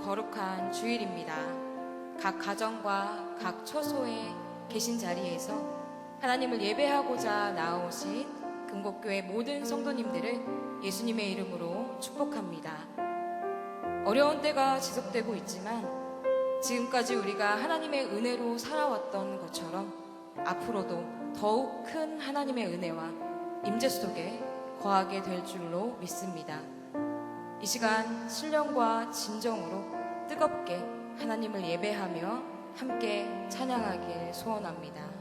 거룩한 주일입니다. 각 가정과 각 처소에 계신 자리에서 하나님을 예배하고자 나오신 금곡교회 모든 성도님들을 예수님의 이름으로 축복합니다. 어려운 때가 지속되고 있지만 지금까지 우리가 하나님의 은혜로 살아왔던 것처럼 앞으로도 더욱 큰 하나님의 은혜와 임재 속에 거하게 될 줄로 믿습니다. 이 시간 신령과 진정으로 뜨겁게 하나님을 예배하며 함께 찬양하길 소원합니다.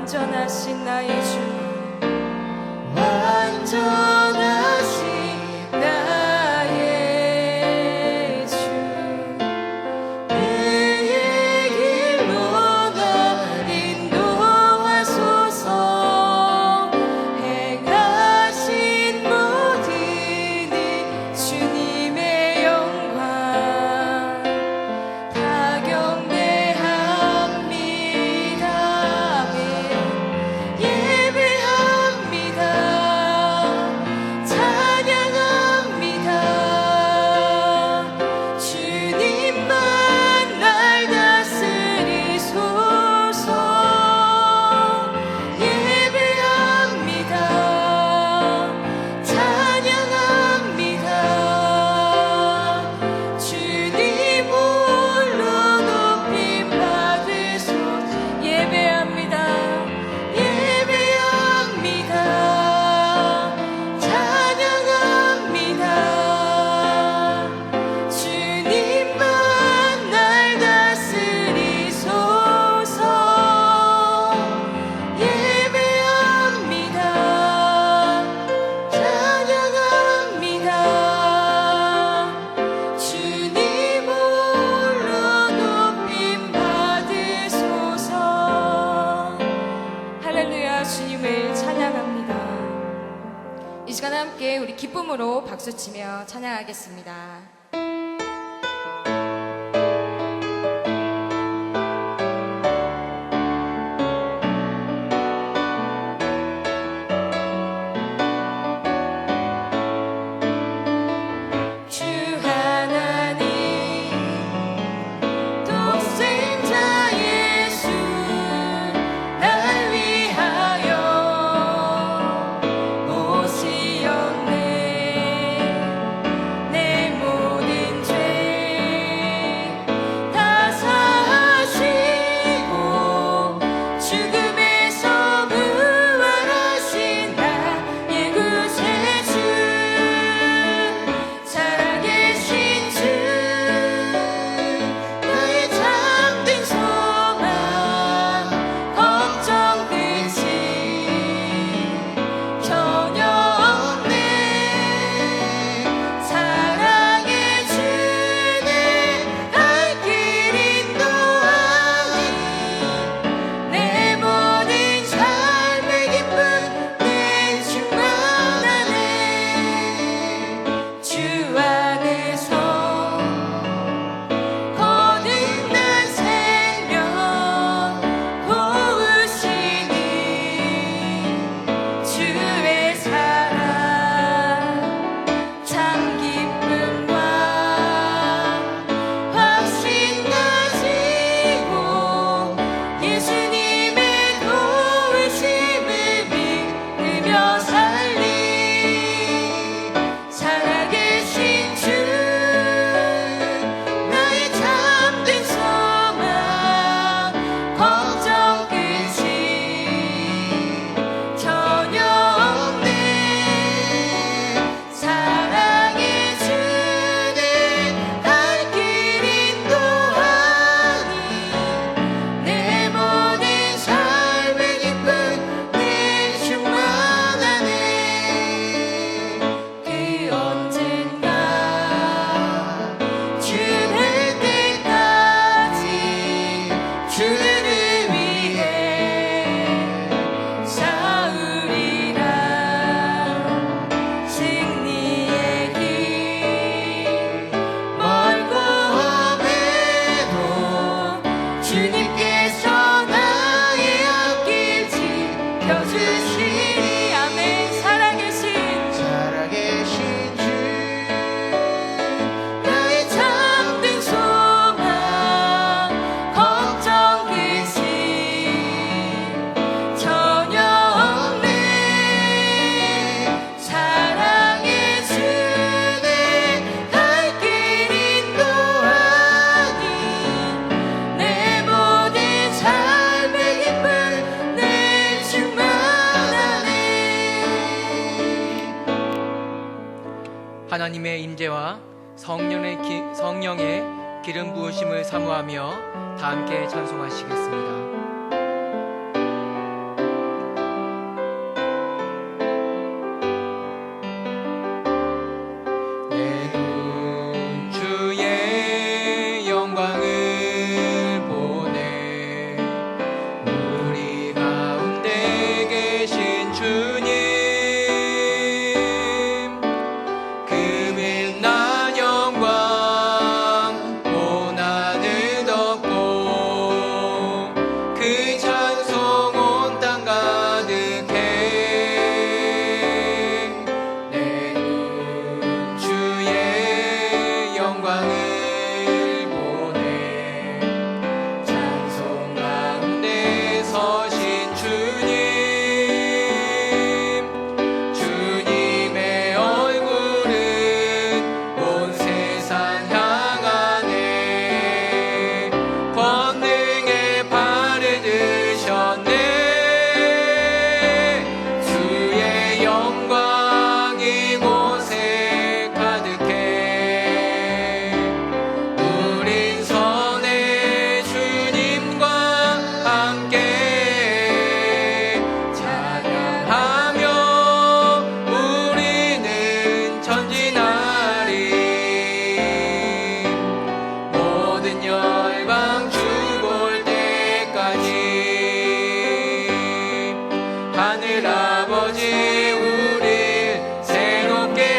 완전하신 나의 주, 완전하신 나의 주, 그의 길로 나 인도하소서. 행하신 모든 이 주님의 영광 다 경배합니다. 예배합니다. 우리 기쁨으로 박수치며 찬양하겠습니다. 하나님의 임재와 성령의 기름 부으심을 사모하며 다 함께 찬송하시겠습니다. 하늘 아버지 우릴 새롭게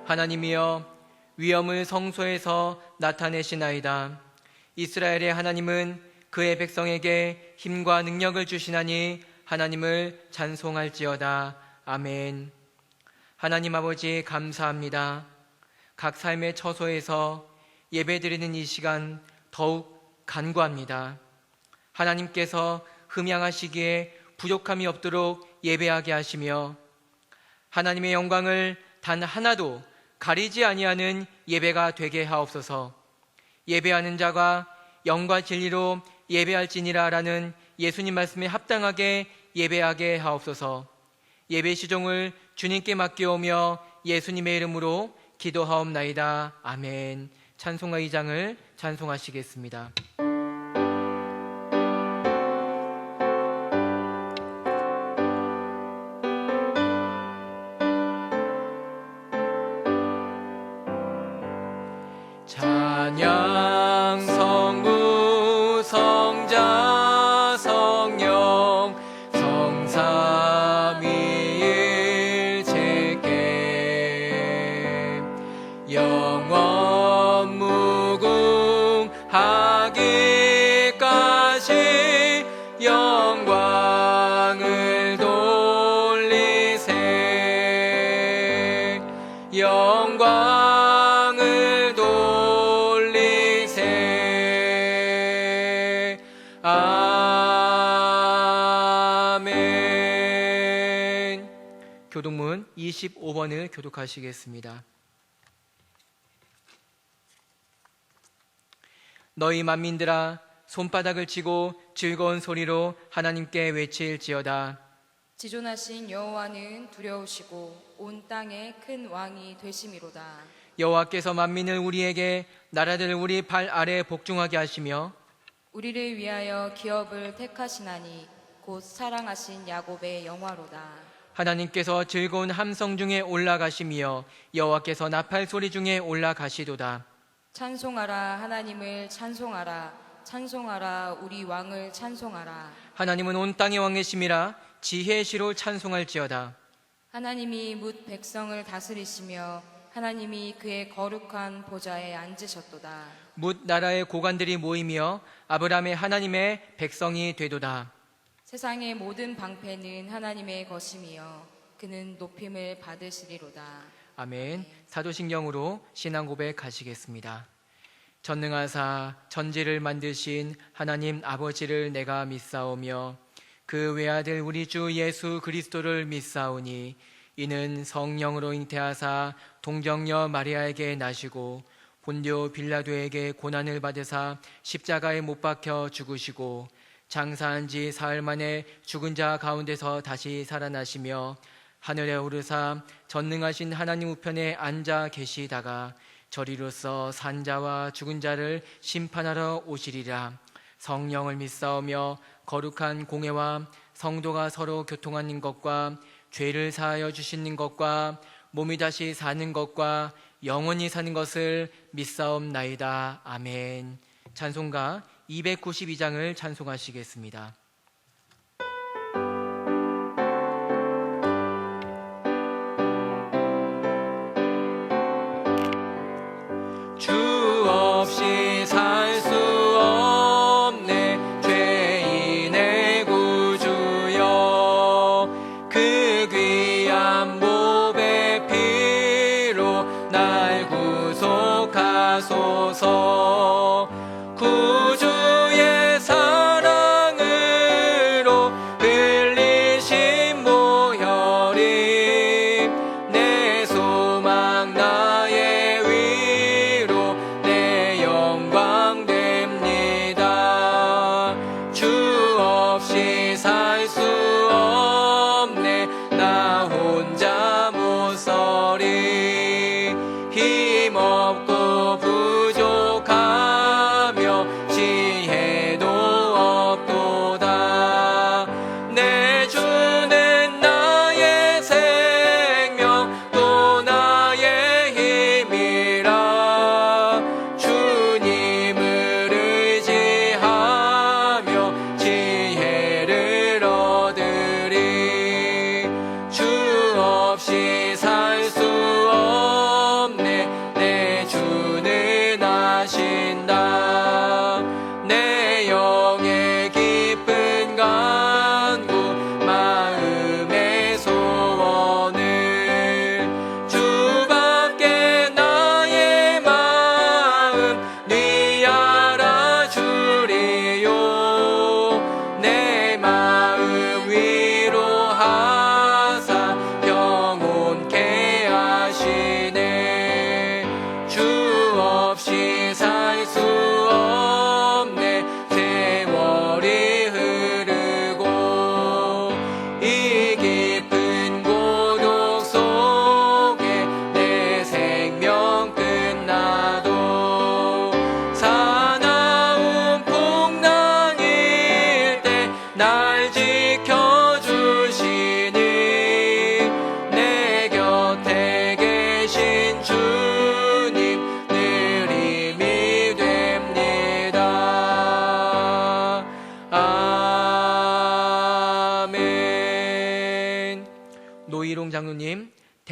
하나님이여 위엄을 성소에서 나타내시나이다. 이스라엘의 하나님은 그의 백성에게 힘과 능력을 주시나니 하나님을 찬송할지어다. 아멘. 하나님 아버지 감사합니다. 각 삶의 처소에서 예배드리는 이 시간 더욱 간구합니다. 하나님께서 흠양하시기에 부족함이 없도록 예배하게 하시며 하나님의 영광을 단 하나도 가리지 아니하는 예배가 되게 하옵소서. 예배하는 자가 영과 진리로 예배할지니라 라는 예수님 말씀에 합당하게 예배하게 하옵소서. 예배 시종을 주님께 맡겨오며 예수님의 이름으로 기도하옵나이다. 아멘. 찬송가 2장을 찬송하시겠습니다. 찬양 성부 성자 성령 성삼위일체께 영원 무궁하기까지 영광을 돌리세. 영광을 돌리세. 아멘. 교독문 25번을 교독하시겠습니다. 너희 만민들아 손바닥을 치고 즐거운 소리로 하나님께 외칠지어다. 지존하신 여호와는 두려우시고 온 땅에 큰 왕이 되심이로다. 여호와께서 만민을 우리에게 나라들을 우리 발 아래 복종하게 하시며 우리를 위하여 기업을 택하시나니 곧 사랑하신 야곱의 영화로다. 하나님께서 즐거운 함성 중에 올라가시며 여호와께서 나팔 소리 중에 올라가시도다. 찬송하라 하나님을 찬송하라. 찬송하라 우리 왕을 찬송하라. 하나님은 온 땅의 왕이심이라 지혜의 시로 찬송할지어다. 하나님이 뭇 백성을 다스리시며 하나님이 그의 거룩한 보좌에 앉으셨도다. 뭇 나라의 고관들이 모이며 아브라함의 하나님의 백성이 되도다. 세상의 모든 방패는 하나님의 것이며 그는 높임을 받으시리로다. 아멘. 사도신경으로 신앙 고백하시겠습니다. 전능하사 천지를 만드신 하나님 아버지를 내가 믿사오며 그 외아들 우리 주 예수 그리스도를 믿사오니 이는 성령으로 잉태하사 동정녀 마리아에게 나시고 본디오 빌라도에게 고난을 받으사 십자가에 못 박혀 죽으시고 장사한 지 사흘 만에 죽은 자 가운데서 다시 살아나시며 하늘에 오르사 전능하신 하나님 우편에 앉아 계시다가 저리로서 산자와 죽은 자를 심판하러 오시리라. 성령을 믿사오며 거룩한 공회와 성도가 서로 교통하는 것과 죄를 사하여 주시는 것과 몸이 다시 사는 것과 영원히 사는 것을 믿사옵나이다. 아멘. 찬송가 292장을 찬송하시겠습니다. 주 없이 살 수 없네 죄인의 구주여 그 귀한 몸의 피로 날 구속하소서 구주의 사랑을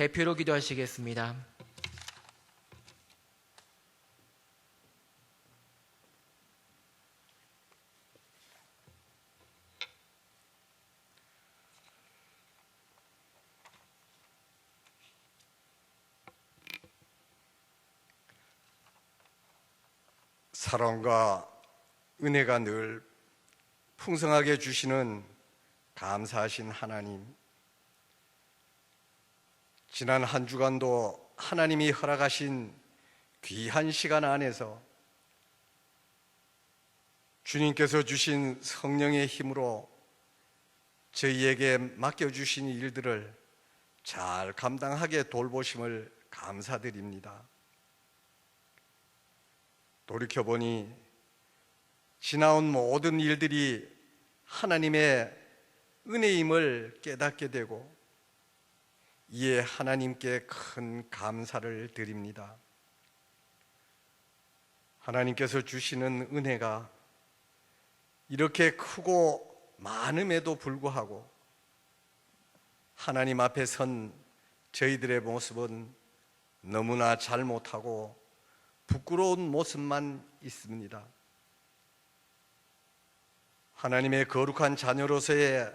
대표로 기도하시겠습니다. 사랑과 은혜가 늘 풍성하게 주시는 감사하신 하나님, 지난 한 주간도 하나님이 허락하신 귀한 시간 안에서 주님께서 주신 성령의 힘으로 저희에게 맡겨주신 일들을 잘 감당하게 돌보심을 감사드립니다. 돌이켜보니 지나온 모든 일들이 하나님의 은혜임을 깨닫게 되고 이에 하나님께 큰 감사를 드립니다. 하나님께서 주시는 은혜가 이렇게 크고 많음에도 불구하고 하나님 앞에 선 저희들의 모습은 너무나 잘못하고 부끄러운 모습만 있습니다. 하나님의 거룩한 자녀로서의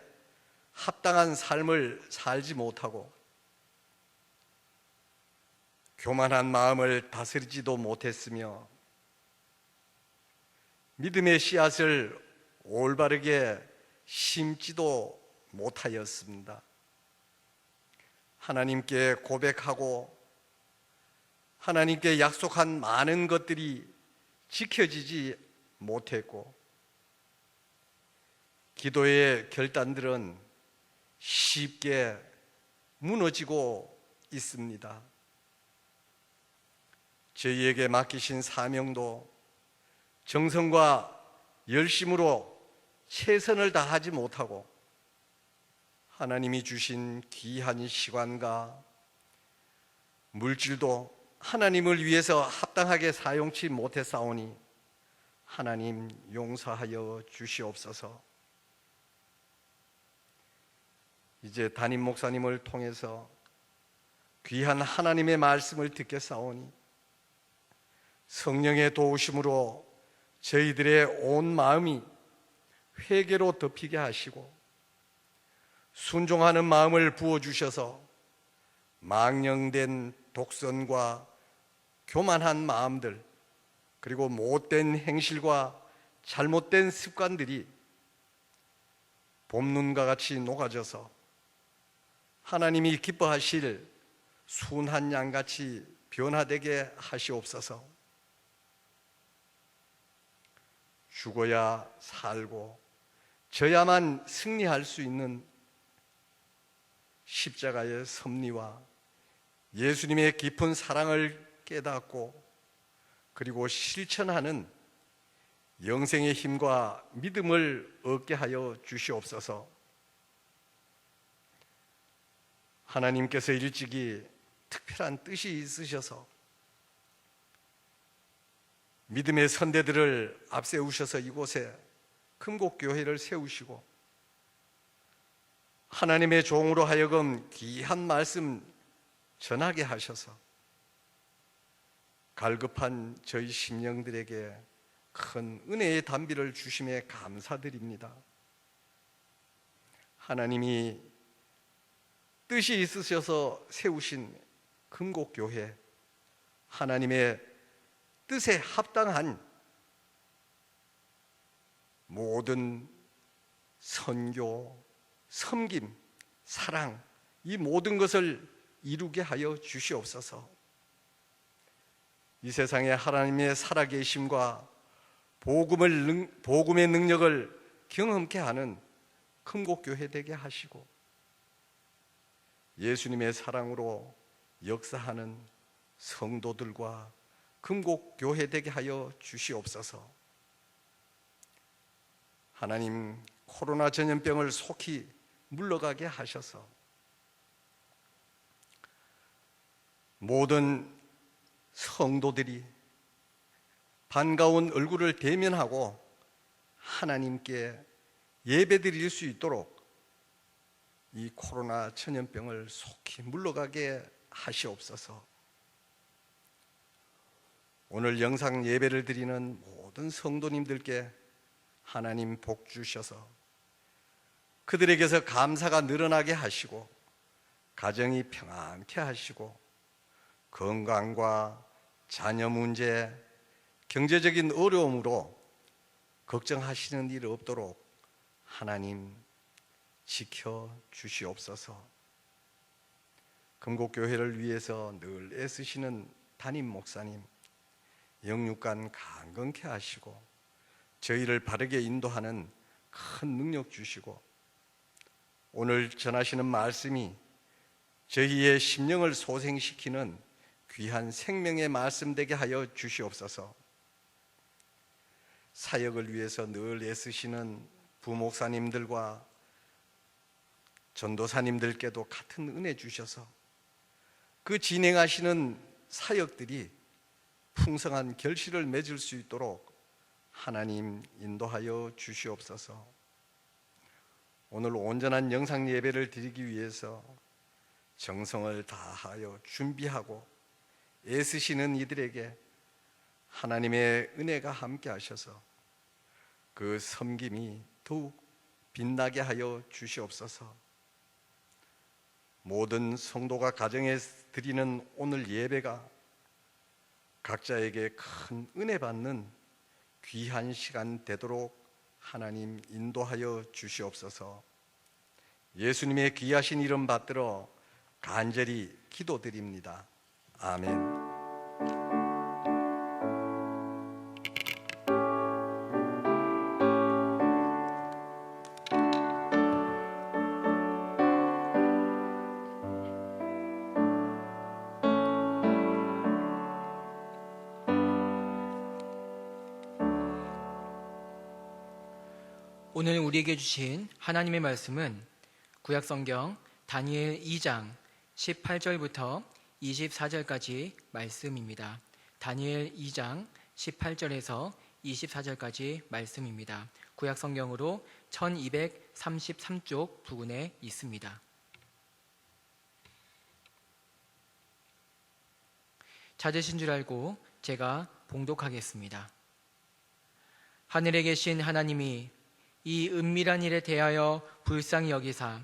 합당한 삶을 살지 못하고 교만한 마음을 다스리지도 못했으며 믿음의 씨앗을 올바르게 심지도 못하였습니다. 하나님께 고백하고 하나님께 약속한 많은 것들이 지켜지지 못했고 기도의 결단들은 쉽게 무너지고 있습니다. 저희에게 맡기신 사명도 정성과 열심으로 최선을 다하지 못하고 하나님이 주신 귀한 시간과 물질도 하나님을 위해서 합당하게 사용치 못했사오니 하나님 용서하여 주시옵소서. 이제 담임 목사님을 통해서 귀한 하나님의 말씀을 듣겠사오니 성령의 도우심으로 저희들의 온 마음이 회개로 덮이게 하시고 순종하는 마음을 부어주셔서 망령된 독선과 교만한 마음들 그리고 못된 행실과 잘못된 습관들이 봄눈과 같이 녹아져서 하나님이 기뻐하실 순한 양같이 변화되게 하시옵소서. 죽어야 살고 져야만 승리할 수 있는 십자가의 섭리와 예수님의 깊은 사랑을 깨닫고 그리고 실천하는 영생의 힘과 믿음을 얻게 하여 주시옵소서. 하나님께서 일찍이 특별한 뜻이 있으셔서 믿음의 선대들을 앞세우셔서 이곳에 금곡교회를 세우시고 하나님의 종으로 하여금 귀한 말씀 전하게 하셔서 갈급한 저희 심령들에게 큰 은혜의 단비를 주심에 감사드립니다. 하나님이 뜻이 있으셔서 세우신 금곡교회, 하나님의 뜻에 합당한 모든 선교, 섬김, 사랑, 이 모든 것을 이루게 하여 주시옵소서. 이 세상에 하나님의 살아계심과 복음의 능력을 경험케 하는 금곡교회 되게 하시고 예수님의 사랑으로 역사하는 성도들과 금곡교회 되게 하여 주시옵소서. 하나님, 코로나 전염병을 속히 물러가게 하셔서 모든 성도들이 반가운 얼굴을 대면하고 하나님께 예배드릴 수 있도록 이 코로나 전염병을 속히 물러가게 하시옵소서. 오늘 영상 예배를 드리는 모든 성도님들께 하나님 복 주셔서 그들에게서 감사가 늘어나게 하시고 가정이 평안케 하시고 건강과 자녀 문제, 경제적인 어려움으로 걱정하시는 일 없도록 하나님 지켜 주시옵소서. 금곡교회를 위해서 늘 애쓰시는 담임 목사님, 영육간 강건케 하시고 저희를 바르게 인도하는 큰 능력 주시고 오늘 전하시는 말씀이 저희의 심령을 소생시키는 귀한 생명의 말씀 되게 하여 주시옵소서. 사역을 위해서 늘 애쓰시는 부목사님들과 전도사님들께도 같은 은혜 주셔서 그 진행하시는 사역들이 풍성한 결실을 맺을 수 있도록 하나님 인도하여 주시옵소서. 오늘 온전한 영상 예배를 드리기 위해서 정성을 다하여 준비하고 애쓰시는 이들에게 하나님의 은혜가 함께 하셔서 그 섬김이 더욱 빛나게 하여 주시옵소서. 모든 성도가 가정에 드리는 오늘 예배가 각자에게 큰 은혜 받는 귀한 시간 되도록 하나님 인도하여 주시옵소서. 예수님의 귀하신 이름 받들어 간절히 기도드립니다. 아멘. 오늘 우리에게 주신 하나님의 말씀은 구약성경 다니엘 2장 18절부터 24절까지 말씀입니다. 다니엘 2장 18절에서 24절까지 말씀입니다. 구약성경으로 1233쪽 부근에 있습니다. 찾으신 줄 알고 제가 봉독하겠습니다. 하늘에 계신 하나님이 이 은밀한 일에 대하여 불쌍히 여기사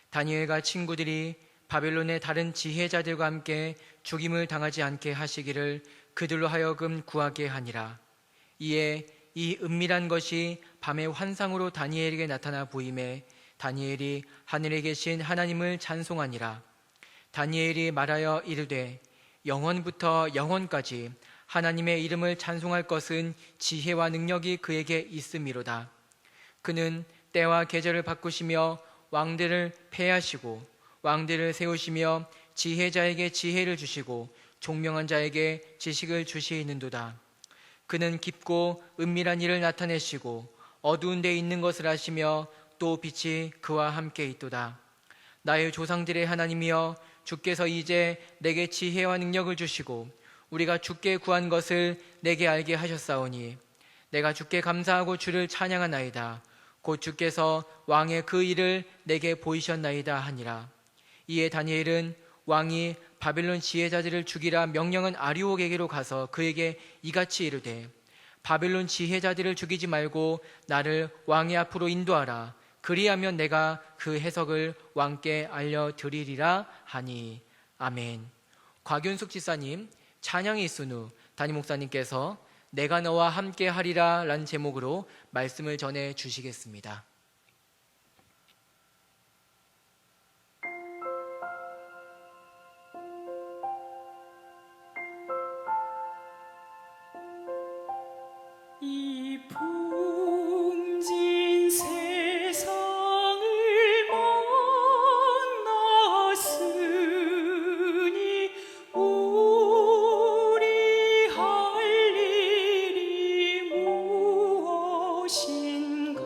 다니엘과 친구들이 바벨론의 다른 지혜자들과 함께 죽임을 당하지 않게 하시기를 그들로 하여금 구하게 하니라. 이에 이 은밀한 것이 밤의 환상으로 다니엘에게 나타나 보임에 다니엘이 하늘에 계신 하나님을 찬송하니라. 다니엘이 말하여 이르되 영원부터 영원까지 하나님의 이름을 찬송할 것은 지혜와 능력이 그에게 있음이로다. 그는 때와 계절을 바꾸시며 왕들을 패하시고 왕들을 세우시며 지혜자에게 지혜를 주시고 총명한 자에게 지식을 주시는도다. 그는 깊고 은밀한 일을 나타내시고 어두운 데 있는 것을 아시며 또 빛이 그와 함께 있도다. 나의 조상들의 하나님이여 주께서 이제 내게 지혜와 능력을 주시고 우리가 주께 구한 것을 내게 알게 하셨사오니 내가 주께 감사하고 주를 찬양하나이다. 곧 주께서 왕의 그 일을 내게 보이셨나이다 하니라. 이에 다니엘은 왕이 바벨론 지혜자들을 죽이라 명령한 아리옥에게로 가서 그에게 이같이 이르되 바벨론 지혜자들을 죽이지 말고 나를 왕의 앞으로 인도하라. 그리하면 내가 그 해석을 왕께 알려드리리라 하니. 아멘. 곽윤숙 지사님 찬양이 있은 후 담임 목사님께서 내가 너와 함께 하리라 라는 제목으로 말씀을 전해 주시겠습니다. 이 풍진 세상을 만났으니 우리 할 일이 무엇인가.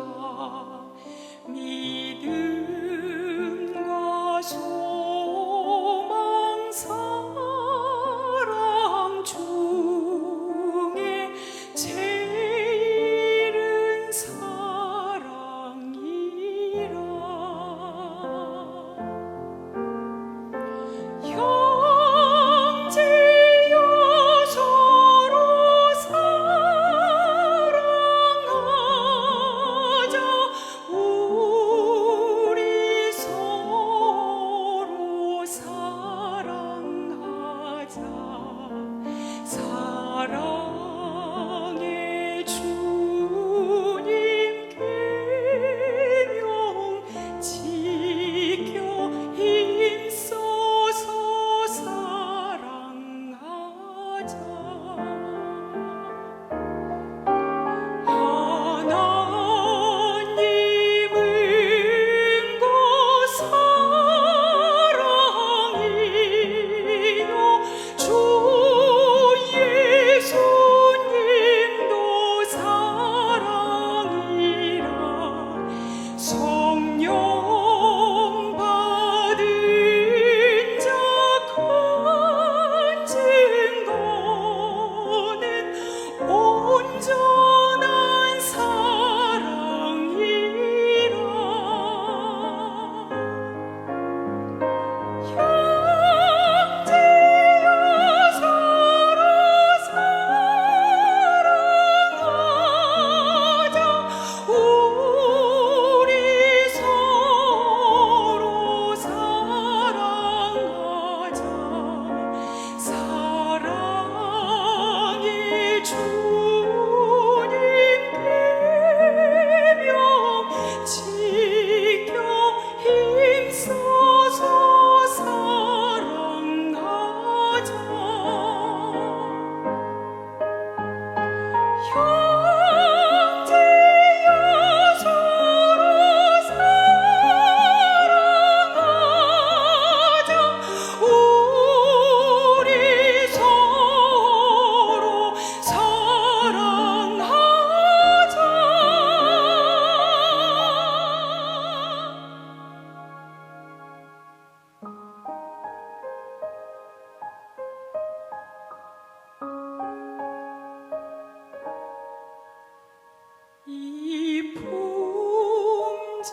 이 풍진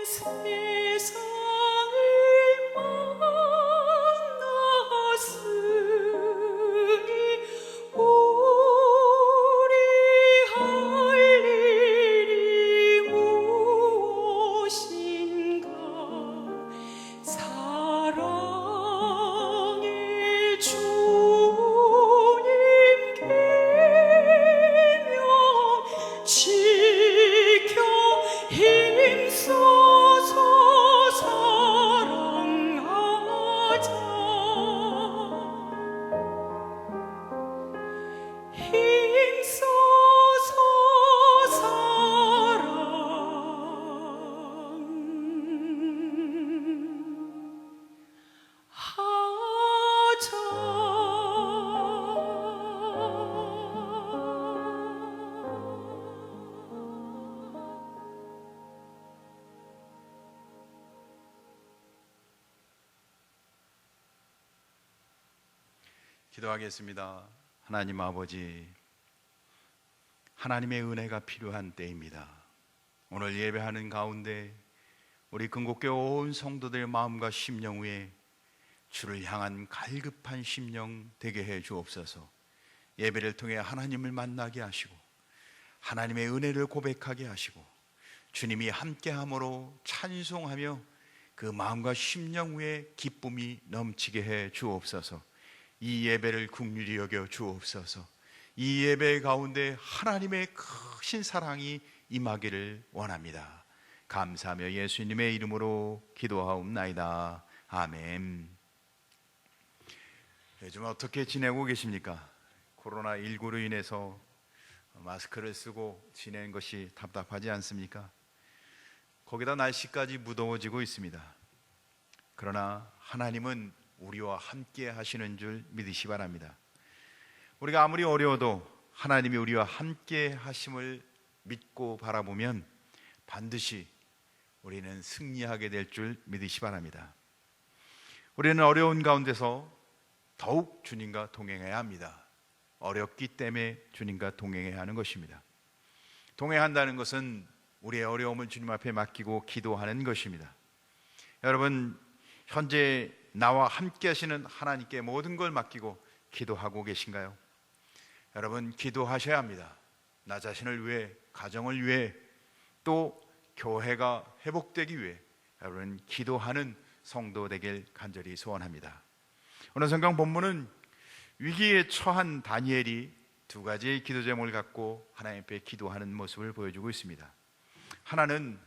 세상을 만났으니 우리 할 일이 무엇인가. 사랑의 주님께 지켜 힘써서 사랑하자. 힘써서 기도하겠습니다. 하나님 아버지, 하나님의 은혜가 필요한 때입니다. 오늘 예배하는 가운데 우리 근곡교회 온 성도들의 마음과 심령 위에 주를 향한 갈급한 심령 되게 해 주옵소서. 예배를 통해 하나님을 만나게 하시고 하나님의 은혜를 고백하게 하시고 주님이 함께함으로 찬송하며 그 마음과 심령 위에 기쁨이 넘치게 해 주옵소서. 이 예배를 긍휼히 여겨 주옵소서. 이 예배 가운데 하나님의 크신 사랑이 임하기를 원합니다. 감사하며 예수님의 이름으로 기도하옵나이다. 아멘. 요즘 어떻게 지내고 계십니까? 코로나19로 인해서 마스크를 쓰고 지내는 것이 답답하지 않습니까? 거기다 날씨까지 무더워지고 있습니다. 그러나 하나님은 우리와 함께 하시는 줄 믿으시 바랍니다. 우리가 아무리 어려워도 하나님이 우리와 함께 하심을 믿고 바라보면 반드시 우리는 승리하게 될 줄 믿으시 바랍니다. 우리는 어려운 가운데서 더욱 주님과 동행해야 합니다. 어렵기 때문에 주님과 동행해야 하는 것입니다. 동행한다는 것은 우리의 어려움을 주님 앞에 맡기고 기도하는 것입니다. 여러분, 현재 나와 함께 하시는 하나님께 모든 걸 맡기고 기도하고 계신가요? 여러분, 기도하셔야 합니다. 나 자신을 위해, 가정을 위해, 또 교회가 회복되기 위해 여러분 기도하는 성도 되길 간절히 소원합니다. 오늘 성경 본문은 위기에 처한 다니엘이 두 가지의 기도 제목을 갖고 하나님 앞에 기도하는 모습을 보여주고 있습니다. 하나는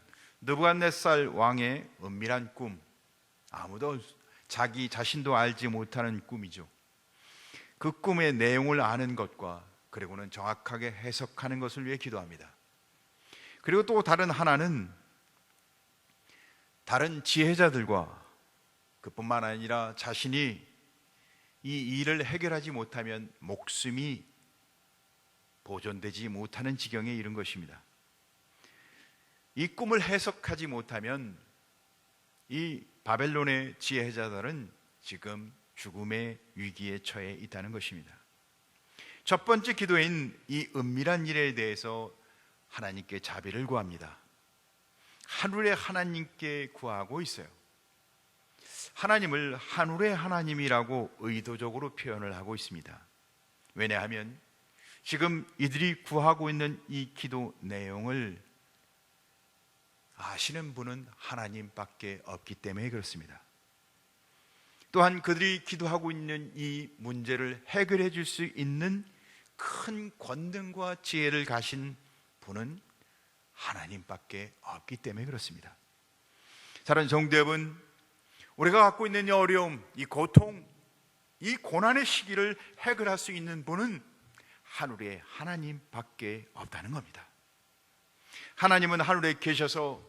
느부갓네살 왕의 은밀한 꿈, 아무도 자기 자신도 알지 못하는 꿈이죠. 그 꿈의 내용을 아는 것과 그리고는 정확하게 해석하는 것을 위해 기도합니다. 그리고 또 다른 하나는 다른 지혜자들과 그뿐만 아니라 자신이 이 일을 해결하지 못하면 목숨이 보존되지 못하는 지경에 이른 것입니다. 이 꿈을 해석하지 못하면 이 바벨론의 지혜자들은 지금 죽음의 위기에 처해 있다는 것입니다. 첫 번째 기도인 이 은밀한 일에 대해서 하나님께 자비를 구합니다. 하늘의 하나님께 구하고 있어요. 하나님을 하늘의 하나님이라고 의도적으로 표현을 하고 있습니다. 왜냐하면 지금 이들이 구하고 있는 이 기도 내용을 아시는 분은 하나님밖에 없기 때문에 그렇습니다. 또한 그들이 기도하고 있는 이 문제를 해결해 줄 수 있는 큰 권능과 지혜를 가신 분은 하나님밖에 없기 때문에 그렇습니다. 사랑하는 성도 여러분, 우리가 갖고 있는 이 어려움, 이 고통, 이 고난의 시기를 해결할 수 있는 분은 하늘의 하나님밖에 없다는 겁니다. 하나님은 하늘에 계셔서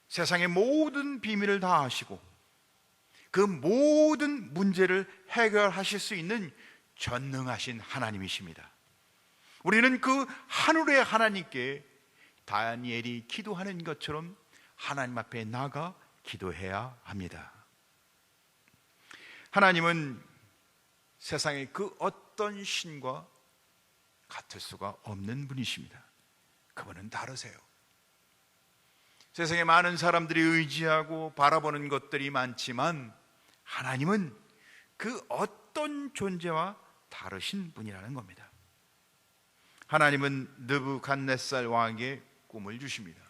세상의 모든 비밀을 다 아시고 그 모든 문제를 해결하실 수 있는 전능하신 하나님이십니다. 우리는 그 하늘의 하나님께 다니엘이 기도하는 것처럼 하나님 앞에 나가 기도해야 합니다. 하나님은 세상의 그 어떤 신과 같을 수가 없는 분이십니다. 그분은 다르세요. 세상에 많은 사람들이 의지하고 바라보는 것들이 많지만 하나님은 그 어떤 존재와 다르신 분이라는 겁니다. 하나님은 느부갓네살 왕에게 꿈을 주십니다.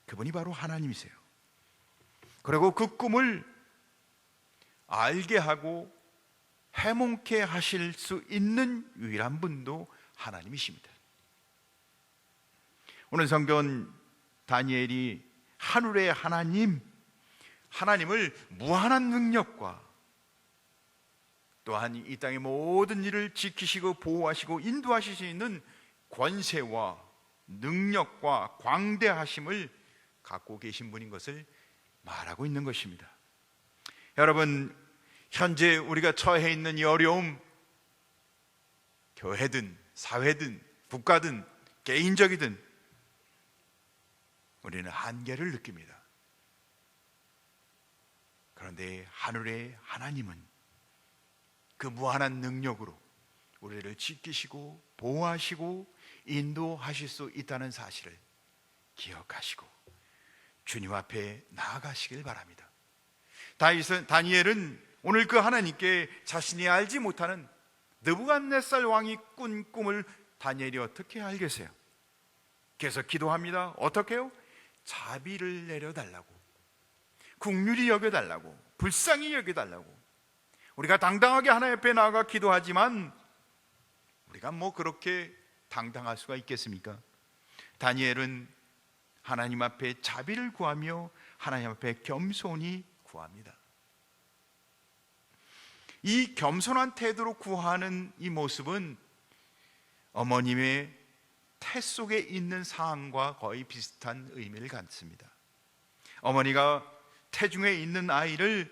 그분이 바로 하나님이세요. 그리고 그 꿈을 알게 하고 해몽케 하실 수 있는 유일한 분도 하나님이십니다. 오늘 성경은 다니엘이 하늘의 하나님을 무한한 능력과 또한 이 땅의 모든 일을 지키시고 보호하시고 인도하실 수 있는 권세와 능력과 광대하심을 갖고 계신 분인 것을 말하고 있는 것입니다. 여러분, 현재 우리가 처해 있는 이 어려움, 교회든 사회든 국가든 개인적이든 우리는 한계를 느낍니다. 그런데 하늘의 하나님은 그 무한한 능력으로 우리를 지키시고 보호하시고 인도하실 수 있다는 사실을 기억하시고 주님 앞에 나아가시길 바랍니다. 다니엘은 오늘 그 하나님께 자신이 알지 못하는 느부갓네살 왕이 꾼 꿈을 다니엘이 어떻게 알겠어요? 계속 기도합니다. 어떻게 해요? 자비를 내려달라고, 긍휼히 여겨달라고, 불쌍히 여겨달라고. 우리가 당당하게 하나님 앞에 나아가 기도하지만 우리가 뭐 그렇게 당당할 수가 있겠습니까? 다니엘은 하나님 앞에 자비를 구하며 하나님 앞에 겸손히 구합니다. 이 겸손한 태도로 구하는 이 모습은 어머님의 태 속에 있는 상황과 거의 비슷한 의미를 갖습니다. 어머니가 태중에 있는 아이를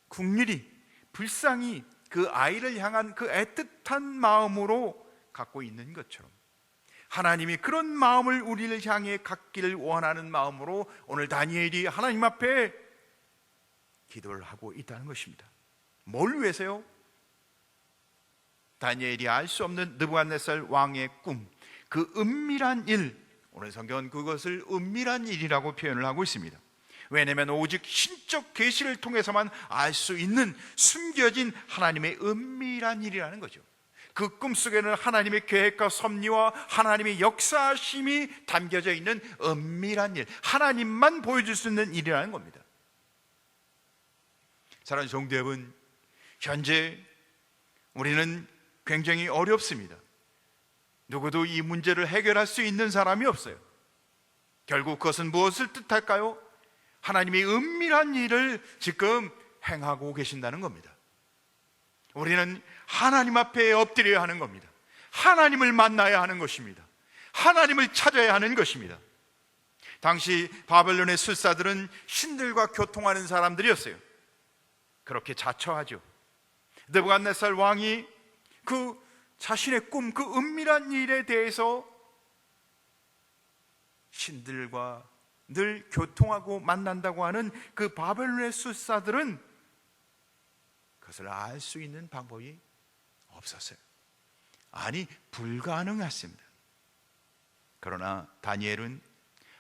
긍휼히 불쌍히 그 아이를 향한 그 애틋한 마음으로 갖고 있는 것처럼 하나님이 그런 마음을 우리를 향해 갖기를 원하는 마음으로 오늘 다니엘이 하나님 앞에 기도를 하고 있다는 것입니다. 뭘 위해서요? 다니엘이 알 수 없는 느부갓네살 왕의 꿈, 그 은밀한 일, 오늘 성경은 그것을 은밀한 일이라고 표현을 하고 있습니다. 왜냐하면 오직 신적 계시를 통해서만 알 수 있는 숨겨진 하나님의 은밀한 일이라는 거죠. 그 꿈속에는 하나님의 계획과 섭리와 하나님의 역사심이 담겨져 있는 은밀한 일, 하나님만 보여줄 수 있는 일이라는 겁니다. 사랑하는 성도 여러분, 현재 우리는 굉장히 어렵습니다. 누구도 이 문제를 해결할 수 있는 사람이 없어요. 결국 그것은 무엇을 뜻할까요? 하나님이 은밀한 일을 지금 행하고 계신다는 겁니다. 우리는 하나님 앞에 엎드려야 하는 겁니다. 하나님을 만나야 하는 것입니다. 하나님을 찾아야 하는 것입니다. 당시 바벨론의 술사들은 신들과 교통하는 사람들이었어요. 그렇게 자처하죠. 느부갓네살 왕이 그 자신의 꿈, 그 은밀한 일에 대해서 신들과 늘 교통하고 만난다고 하는 그 바벨론의 술사들은 그것을 알 수 있는 방법이 없었어요. 아니, 불가능했습니다. 그러나 다니엘은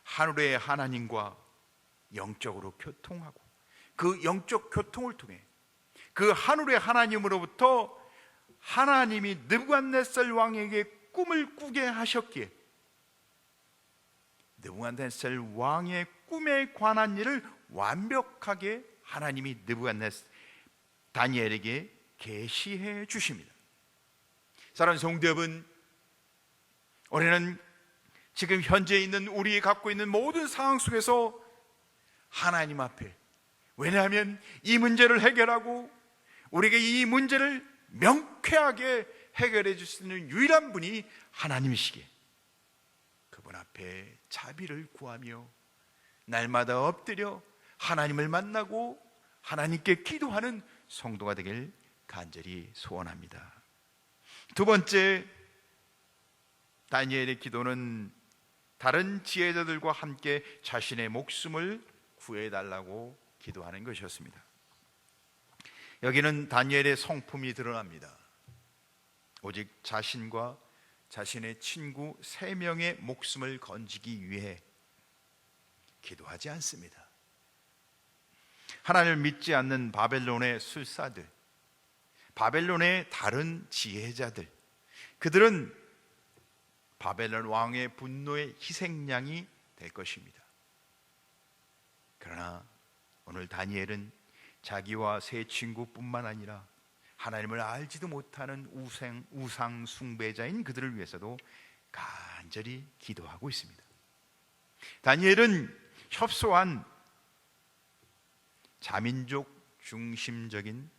하늘의 하나님과 영적으로 교통하고 그 영적 교통을 통해 그 하늘의 하나님으로부터 하나님이 느부갓네살 왕에게 꿈을 꾸게 하셨기에 느부갓네살 왕의 꿈에 관한 일을 완벽하게 하나님이 다니엘에게 계시해 주십니다. 사랑하는 성도 여러분, 우리는 지금 현재 있는 우리 갖고 있는 모든 상황 속에서 하나님 앞에, 왜냐하면 이 문제를 해결하고 우리에게 이 문제를 명쾌하게 해결해 줄 수 있는 유일한 분이 하나님이시기에 그분 앞에 자비를 구하며 날마다 엎드려 하나님을 만나고 하나님께 기도하는 성도가 되길 간절히 소원합니다. 두 번째, 다니엘의 기도는 다른 지혜자들과 함께 자신의 목숨을 구해달라고 기도하는 것이었습니다. 여기는 다니엘의 성품이 드러납니다. 오직 자신과 자신의 친구 3명의 목숨을 건지기 위해 기도하지 않습니다. 하나님을 믿지 않는 바벨론의 술사들, 바벨론의 다른 지혜자들, 그들은 바벨론 왕의 분노의 희생양이 될 것입니다. 그러나 오늘 다니엘은 자기와 세 친구뿐만 아니라 하나님을 알지도 못하는 우상 숭배자인 그들을 위해서도 간절히 기도하고 있습니다. 다니엘은 협소한 자민족 중심적인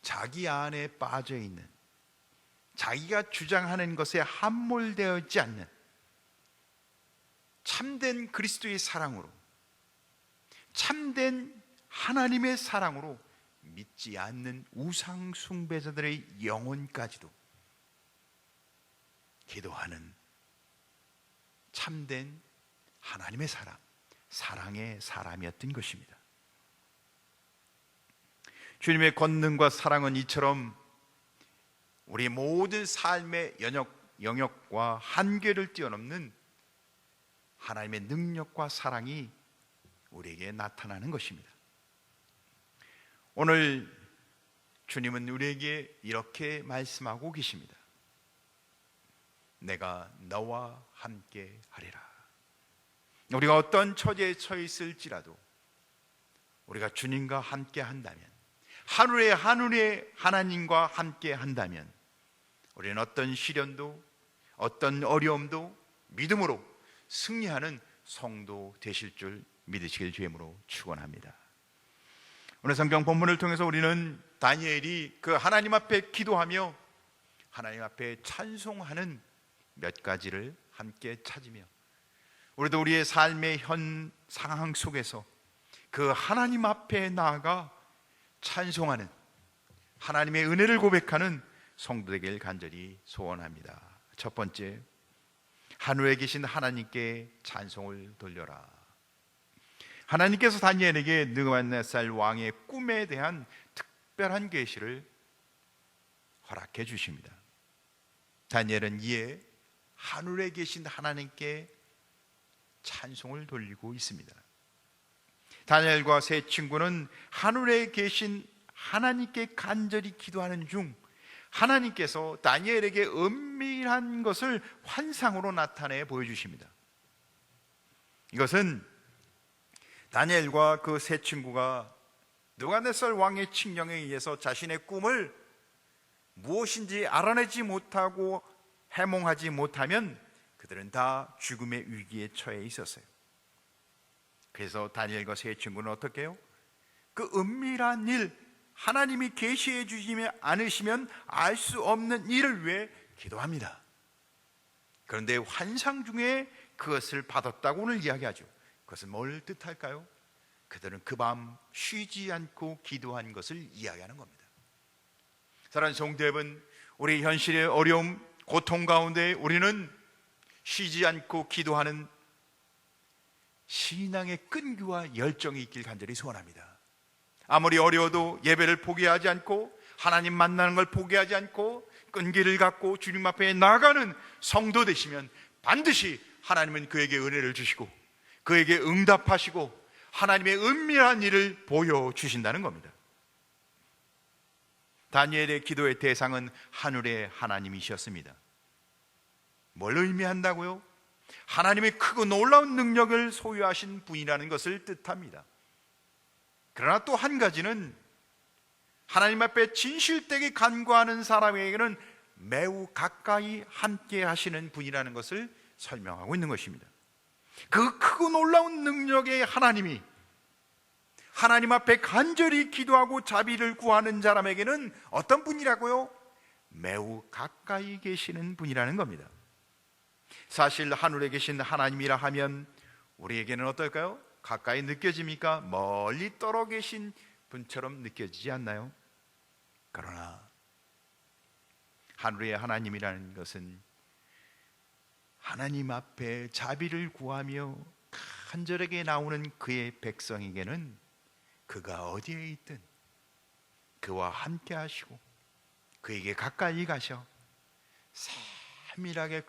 자기 안에 빠져 있는, 자기가 주장하는 것에 함몰되어 있지 않는 참된 그리스도의 사랑으로, 참된 하나님의 사랑으로 믿지 않는 우상 숭배자들의 영혼까지도 기도하는 참된 하나님의 사람, 사랑의 사람이었던 것입니다. 주님의 권능과 사랑은 이처럼 우리 모든 삶의 영역과 한계를 뛰어넘는 하나님의 능력과 사랑이 우리에게 나타나는 것입니다. 오늘 주님은 우리에게 이렇게 말씀하고 계십니다. 내가 너와 함께 하리라. 우리가 어떤 처지에 처해 있을지라도 우리가 주님과 함께 한다면, 하늘의 하나님과 함께 한다면 우리는 어떤 시련도 어떤 어려움도 믿음으로 승리하는 성도 되실 줄 믿으시길 주임으로 축원합니다. 오늘 성경 본문을 통해서 우리는 다니엘이 그 하나님 앞에 기도하며 하나님 앞에 찬송하는 몇 가지를 함께 찾으며, 우리도 우리의 삶의 현 상황 속에서 그 하나님 앞에 나아가 찬송하는, 하나님의 은혜를 고백하는 성도 되길 간절히 소원합니다. 첫 번째, 하늘에 계신 하나님께 찬송을 돌려라. 하나님께서 다니엘에게 느부갓네살 왕의 꿈에 대한 특별한 계시를 허락해 주십니다. 다니엘은 이에 하늘에 계신 하나님께 찬송을 돌리고 있습니다. 다니엘과 세 친구는 하늘에 계신 하나님께 간절히 기도하는 중 하나님께서 다니엘에게 은밀한 것을 환상으로 나타내 보여주십니다. 이것은 다니엘과 그 세 친구가 느부갓네살 왕의 칙령에 의해서 자신의 꿈을 무엇인지 알아내지 못하고 해몽하지 못하면 그들은 다 죽음의 위기에 처해 있었어요. 그래서 다니엘과 세 친구는 어떻게 해요? 그 은밀한 일, 하나님이 계시해 주시지 않으시면 알 수 없는 일을 위해 기도합니다. 그런데 환상 중에 그것을 받았다고 오늘 이야기하죠. 그것은 뭘 뜻할까요? 그들은 그 밤 쉬지 않고 기도한 것을 이야기하는 겁니다. 사랑하는 성도 여러분, 우리 현실의 어려움, 고통 가운데 우리는 쉬지 않고 기도하는 신앙의 끈기와 열정이 있길 간절히 소원합니다. 아무리 어려워도 예배를 포기하지 않고 하나님 만나는 걸 포기하지 않고 끈기를 갖고 주님 앞에 나아가는 성도 되시면 반드시 하나님은 그에게 은혜를 주시고 그에게 응답하시고 하나님의 은밀한 일을 보여주신다는 겁니다. 다니엘의 기도의 대상은 하늘의 하나님이셨습니다. 뭘 의미한다고요? 하나님의 크고 놀라운 능력을 소유하신 분이라는 것을 뜻합니다. 그러나 또 한 가지는 하나님 앞에 진실되게 간구하는 사람에게는 매우 가까이 함께 하시는 분이라는 것을 설명하고 있는 것입니다. 그 크고 놀라운 능력의 하나님이 하나님 앞에 간절히 기도하고 자비를 구하는 사람에게는 어떤 분이라고요? 매우 가까이 계시는 분이라는 겁니다. 사실 하늘에 계신 하나님이라 하면 우리에게는 어떨까요? 가까이 느껴집니까? 멀리 떨어 계신 분처럼 느껴지지 않나요? 그러나 하늘의 하나님이라는 것은 하나님 앞에 자비를 구하며 간절하게 나오는 그의 백성에게는 그가 어디에 있든 그와 함께 하시고 그에게 가까이 가셔 세밀하게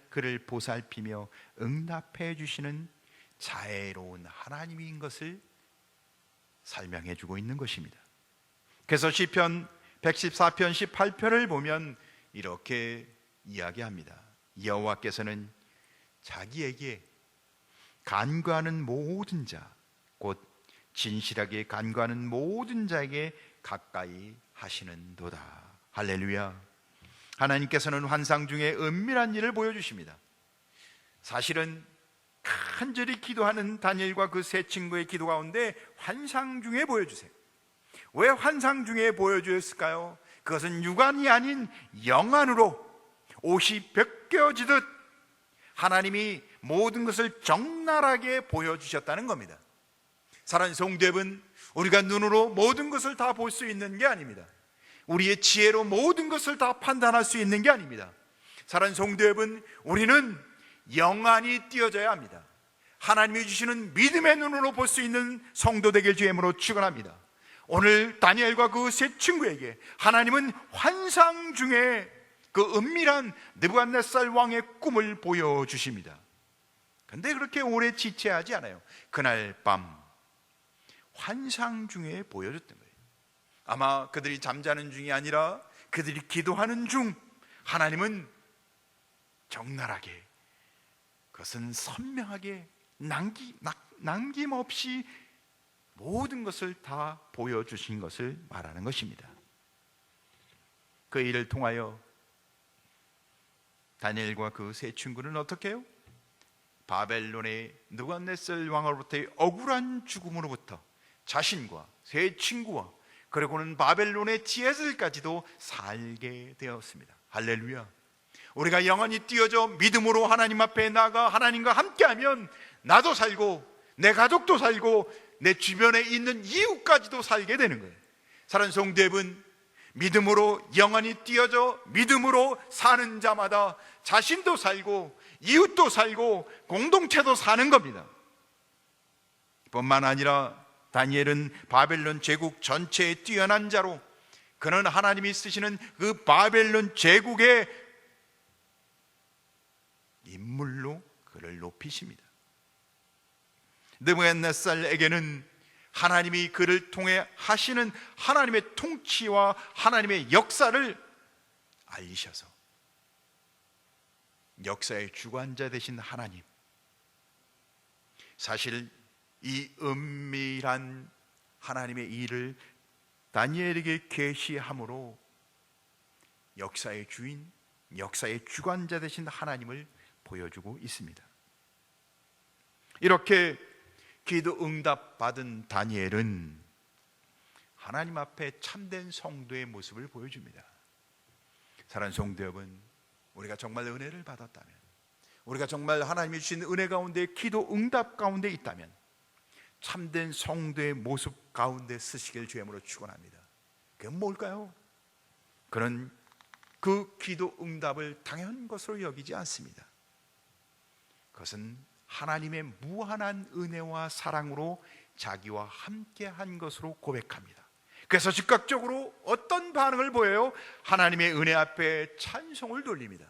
그를 보살피며 응답해 주시는 자애로운 하나님인 것을 설명해 주고 있는 것입니다. 그래서 시편 114편 18편을 보면 이렇게 이야기합니다. 여호와께서는 자기에게 간구하는 모든 자, 곧 진실하게 간구하는 모든 자에게 가까이 하시는도다. 할렐루야. 하나님께서는 환상 중에 은밀한 일을 보여주십니다. 사실은 간절히 기도하는 다니엘과 그 세 친구의 기도 가운데 환상 중에 보여주세요. 왜 환상 중에 보여주었을까요? 그것은 육안이 아닌 영안으로 옷이 벗겨지듯 하나님이 모든 것을 적나라하게 보여주셨다는 겁니다. 사랑하는 성도 여러분, 우리가 눈으로 모든 것을 다 볼 수 있는 게 아닙니다. 우리의 지혜로 모든 것을 다 판단할 수 있는 게 아닙니다. 사랑하는 성도 여러분, 우리는 영안이 띄어져야 합니다. 하나님이 주시는 믿음의 눈으로 볼 수 있는 성도 되길 주의 이름으로 축원합니다. 오늘 다니엘과 그 세 친구에게 하나님은 환상 중에 그 은밀한 느부갓네살 왕의 꿈을 보여주십니다. 그런데 그렇게 오래 지체하지 않아요. 그날 밤 환상 중에 보여줬던 거예요. 아마 그들이 잠자는 중이 아니라 그들이 기도하는 중 하나님은 적나라하게, 그것은 선명하게 남김없이 모든 것을 다 보여주신 것을 말하는 것입니다. 그 일을 통하여 다니엘과 그 세 친구는 어떻게 해요? 바벨론의 느부갓네살 왕으로부터의 억울한 죽음으로부터 자신과 세 친구와 그리고는 바벨론의 지혜들까지도 살게 되었습니다. 할렐루야. 우리가 영원히 띄어져 믿음으로 하나님 앞에 나가 하나님과 함께하면 나도 살고 내 가족도 살고 내 주변에 있는 이웃까지도 살게 되는 거예요. 사랑하는 성도 여러분, 믿음으로 영원히 띄어져 믿음으로 사는 자마다 자신도 살고 이웃도 살고 공동체도 사는 겁니다. 뿐만 아니라 다니엘은 바벨론 제국 전체에 뛰어난 자로, 그는 하나님이 쓰시는 그 바벨론 제국의 인물로 그를 높이십니다. 느부갓네살에게는 하나님이 그를 통해 하시는 하나님의 통치와 하나님의 역사를 알리셔서 역사의 주관자 되신 하나님, 사실 이 은밀한 하나님의 일을 다니엘에게 계시함으로 역사의 주인, 역사의 주관자 되신 하나님을 보여주고 있습니다. 이렇게 기도 응답 받은 다니엘은 하나님 앞에 참된 성도의 모습을 보여줍니다. 사랑하는 성도 여러분, 우리가 정말 은혜를 받았다면, 우리가 정말 하나님이 주신 은혜 가운데 기도 응답 가운데 있다면 참된 성도의 모습 가운데 쓰시길 주님으로 축원합니다. 그건 뭘까요? 그는 그 기도 응답을 당연한 것으로 여기지 않습니다. 그것은 하나님의 무한한 은혜와 사랑으로 자기와 함께한 것으로 고백합니다. 그래서 즉각적으로 어떤 반응을 보여요? 하나님의 은혜 앞에 찬송을 돌립니다.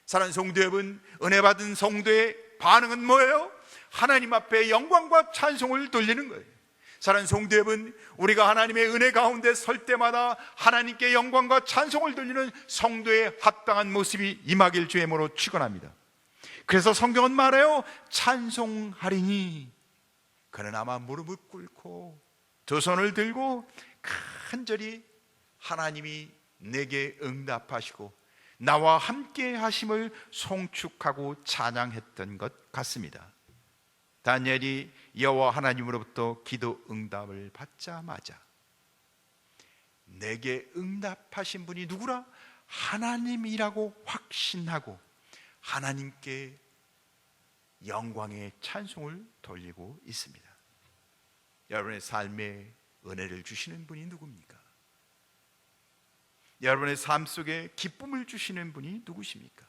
사랑하는 성도 여러분, 은혜 받은 성도의 반응은 뭐예요? 하나님 앞에 영광과 찬송을 돌리는 거예요. 사랑하는 성도 여러분, 우리가 하나님의 은혜 가운데 설 때마다 하나님께 영광과 찬송을 돌리는 성도의 합당한 모습이 임하길 주의 이름으로 축원합니다. 그래서 성경은 말해요, 찬송하리니 그는 아마 무릎을 꿇고 두 손을 들고 간절히 하나님이 내게 응답하시고 나와 함께 하심을 송축하고 찬양했던 것 같습니다. 다니엘이 여호와 하나님으로부터 기도 응답을 받자마자 내게 응답하신 분이 누구라? 하나님이라고 확신하고 하나님께 영광의 찬송을 돌리고 있습니다. 여러분의 삶에 은혜를 주시는 분이 누굽니까? 여러분의 삶 속에 기쁨을 주시는 분이 누구십니까?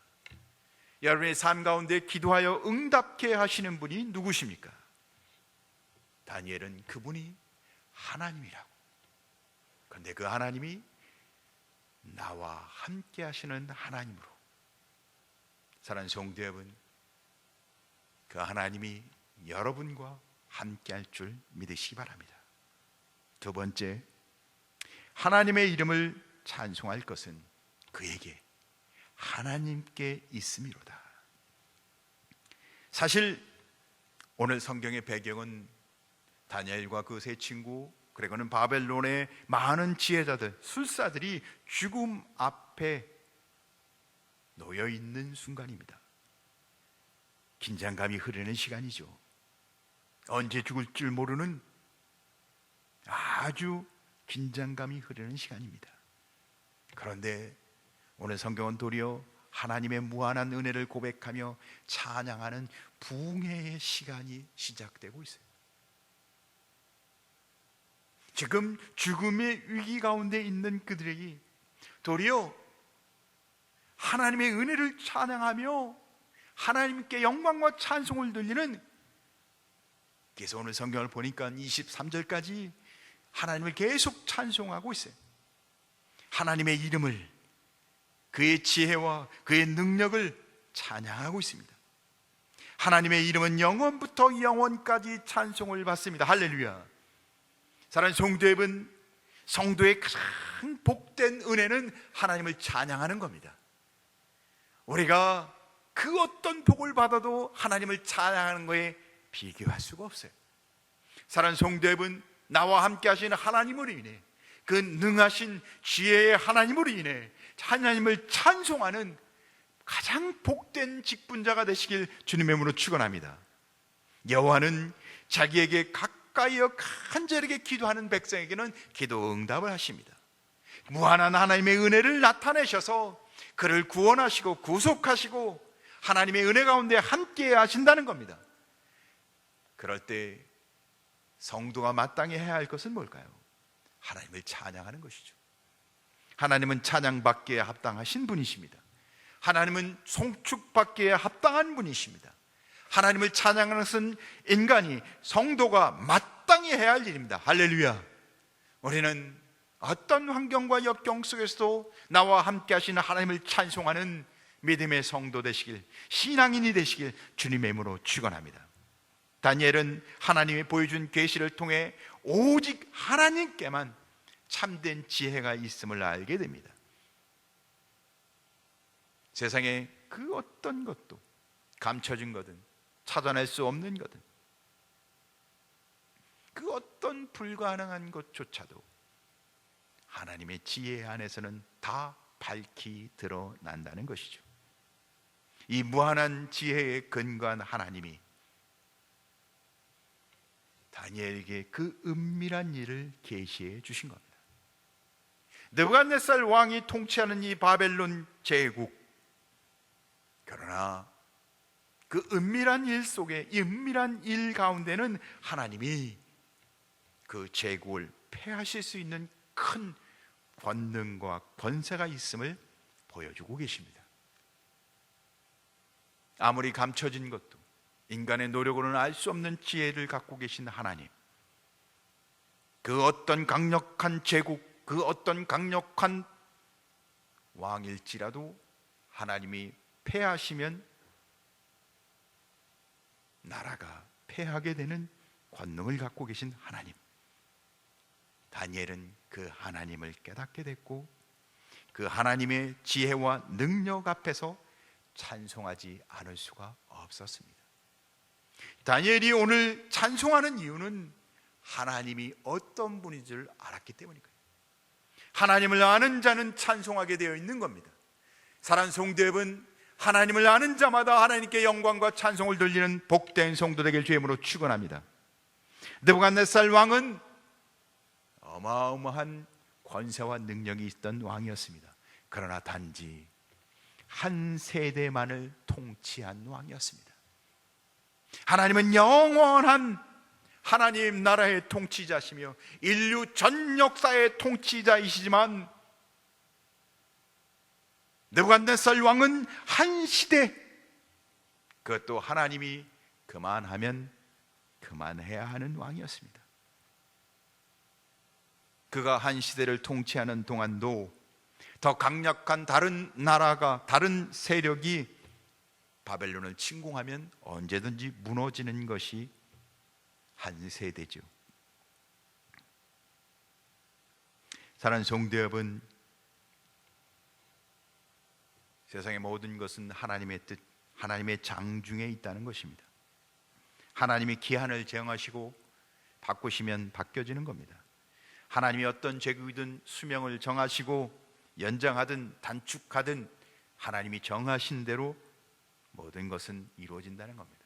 여러분의 삶 가운데 기도하여 응답케 하시는 분이 누구십니까? 다니엘은 그분이 하나님이라고. 그런데 그 하나님이 나와 함께 하시는 하나님으로. 사랑하는 성도 여러분, 그 하나님이 여러분과 함께 할 줄 믿으시기 바랍니다. 두 번째, 하나님의 이름을 찬송할 것은 그에게 하나님께 있음이로다. 사실 오늘 성경의 배경은 다니엘과 그 세 친구, 그리고는 바벨론의 많은 지혜자들, 술사들이 죽음 앞에 놓여 있는 순간입니다. 긴장감이 흐르는 시간이죠. 언제 죽을 줄 모르는 아주 긴장감이 흐르는 시간입니다. 그런데 오늘 성경은 도리어 하나님의 무한한 은혜를 고백하며 찬양하는 부흥회의 시간이 시작되고 있어요. 지금 죽음의 위기 가운데 있는 그들에게 도리어 하나님의 은혜를 찬양하며 하나님께 영광과 찬송을 돌리는, 그래서 오늘 성경을 보니까 23절까지 하나님을 계속 찬송하고 있어요. 하나님의 이름을, 그의 지혜와 그의 능력을 찬양하고 있습니다. 하나님의 이름은 영원부터 영원까지 찬송을 받습니다. 할렐루야. 사랑하는 성도 여러분, 성도의 가장 복된 은혜는 하나님을 찬양하는 겁니다. 우리가 그 어떤 복을 받아도 하나님을 찬양하는 거에 비교할 수가 없어요. 사랑하는 성도 여러분, 나와 함께 하시는 하나님으로 인해, 그 능하신 지혜의 하나님으로 인해 하나님을 찬송하는 가장 복된 직분자가 되시길 주님의 이름으로 축원합니다. 여호와는 자기에게 가까이어 간절하게 기도하는 백성에게는 기도 응답을 하십니다. 무한한 하나님의 은혜를 나타내셔서 그를 구원하시고 구속하시고 하나님의 은혜 가운데 함께 하신다는 겁니다. 그럴 때 성도가 마땅히 해야 할 것은 뭘까요? 하나님을 찬양하는 것이죠. 하나님은 찬양받기에 합당하신 분이십니다. 하나님은 송축받기에 합당한 분이십니다. 하나님을 찬양하는 것은 인간이, 성도가 마땅히 해야 할 일입니다. 할렐루야. 우리는 어떤 환경과 역경 속에서도 나와 함께 하시는 하나님을 찬송하는 믿음의 성도 되시길, 신앙인이 되시길 주님의 이름으로 축원합니다. 다니엘은 하나님이 보여준 계시를 통해 오직 하나님께만 참된 지혜가 있음을 알게 됩니다. 세상에 그 어떤 것도, 감춰진 거든 찾아낼 수 없는 거든 그 어떤 불가능한 것조차도 하나님의 지혜 안에서는 다 밝히 드러난다는 것이죠. 이 무한한 지혜에 근거한 하나님이 다니엘에게 그 은밀한 일을 계시해 주신 겁니다. 느부갓네살 왕이 통치하는 이 바벨론 제국, 그러나 그 은밀한 일 속에, 이 은밀한 일 가운데는 하나님이 그 제국을 폐하실 수 있는 큰 권능과 권세가 있음을 보여주고 계십니다. 아무리 감춰진 것도 인간의 노력으로는 알 수 없는 지혜를 갖고 계신 하나님, 그 어떤 강력한 제국, 그 어떤 강력한 왕일지라도 하나님이 패하시면 나라가 패하게 되는 권능을 갖고 계신 하나님. 다니엘은 그 하나님을 깨닫게 됐고 그 하나님의 지혜와 능력 앞에서 찬송하지 않을 수가 없었습니다. 다니엘이 오늘 찬송하는 이유는 하나님이 어떤 분인 줄 알았기 때문이에요. 하나님을 아는 자는 찬송하게 되어 있는 겁니다. 사랑하는 성도 여러분, 하나님을 아는 자마다 하나님께 영광과 찬송을 돌리는 복된 성도 되길 주임으로 축원합니다. 느부갓네살 왕은 어마어마한 권세와 능력이 있던 왕이었습니다. 그러나 단지 한 세대만을 통치한 왕이었습니다. 하나님은 영원한 하나님 나라의 통치자시며 인류 전 역사의 통치자이시지만 느부갓네살 왕은 한 시대, 그것도 하나님이 그만하면 그만해야 하는 왕이었습니다. 그가 한 시대를 통치하는 동안도 더 강력한 다른 나라가, 다른 세력이 바벨론을 침공하면 언제든지 무너지는 것이 한 세대죠. 사랑하는 성도 여러분, 세상의 모든 것은 하나님의 뜻, 하나님의 장중에 있다는 것입니다. 하나님이 기한을 정하시고 바꾸시면 바뀌어지는 겁니다. 하나님이 어떤 제국이든 수명을 정하시고 연장하든 단축하든 하나님이 정하신 대로 모든 것은 이루어진다는 겁니다.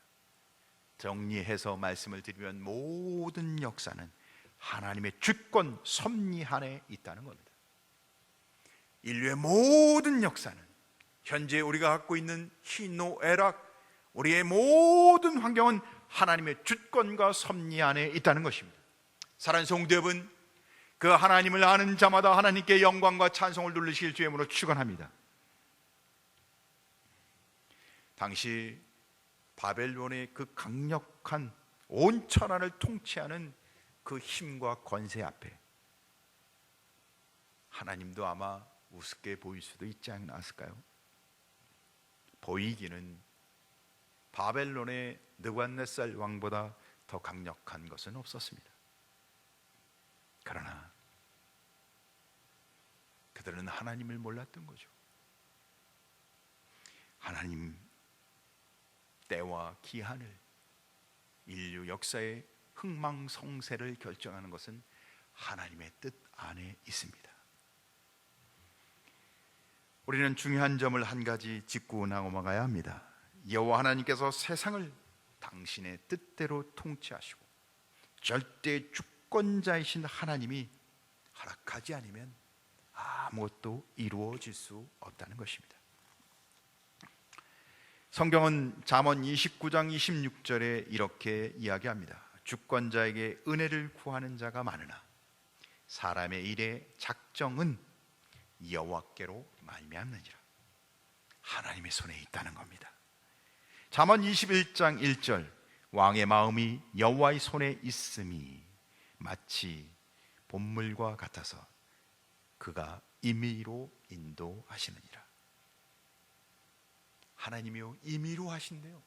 정리해서 말씀을 드리면 모든 역사는 하나님의 주권 섭리 안에 있다는 겁니다. 인류의 모든 역사는 현재 우리가 갖고 있는 희노애락, 우리의 모든 환경은 하나님의 주권과 섭리 안에 있다는 것입니다. 사랑하는 성도 여러분, 그 하나님을 아는 자마다 하나님께 영광과 찬송을 돌리실 주임으로 축원합니다. 당시 바벨론의 그 강력한 온 천하를 통치하는 그 힘과 권세 앞에 하나님도 아마 우습게 보일 수도 있지 않았을까요? 보이기는 바벨론의 느부갓네살 왕보다 더 강력한 것은 없었습니다. 그러나 그들은 하나님을 몰랐던 거죠. 하나님 때와 기한을, 인류 역사의 흥망성쇠를 결정하는 것은 하나님의 뜻 안에 있습니다. 우리는 중요한 점을 한 가지 짚고 넘어가야 합니다. 여호와 하나님께서 세상을 당신의 뜻대로 통치하시고 절대 주권자이신 하나님이 허락하지 않으면 아무것도 이루어질 수 없다는 것입니다. 성경은 잠언 29장 26절에 이렇게 이야기합니다. 주권자에게 은혜를 구하는 자가 많으나 사람의 일의 작정은 여호와께로 말미암느니라. 하나님의 손에 있다는 겁니다. 잠언 21장 1절, 왕의 마음이 여호와의 손에 있음이 마치 봇물과 같아서 그가 임의로 인도하시느니라. 하나님이요, 임의로 하신대요.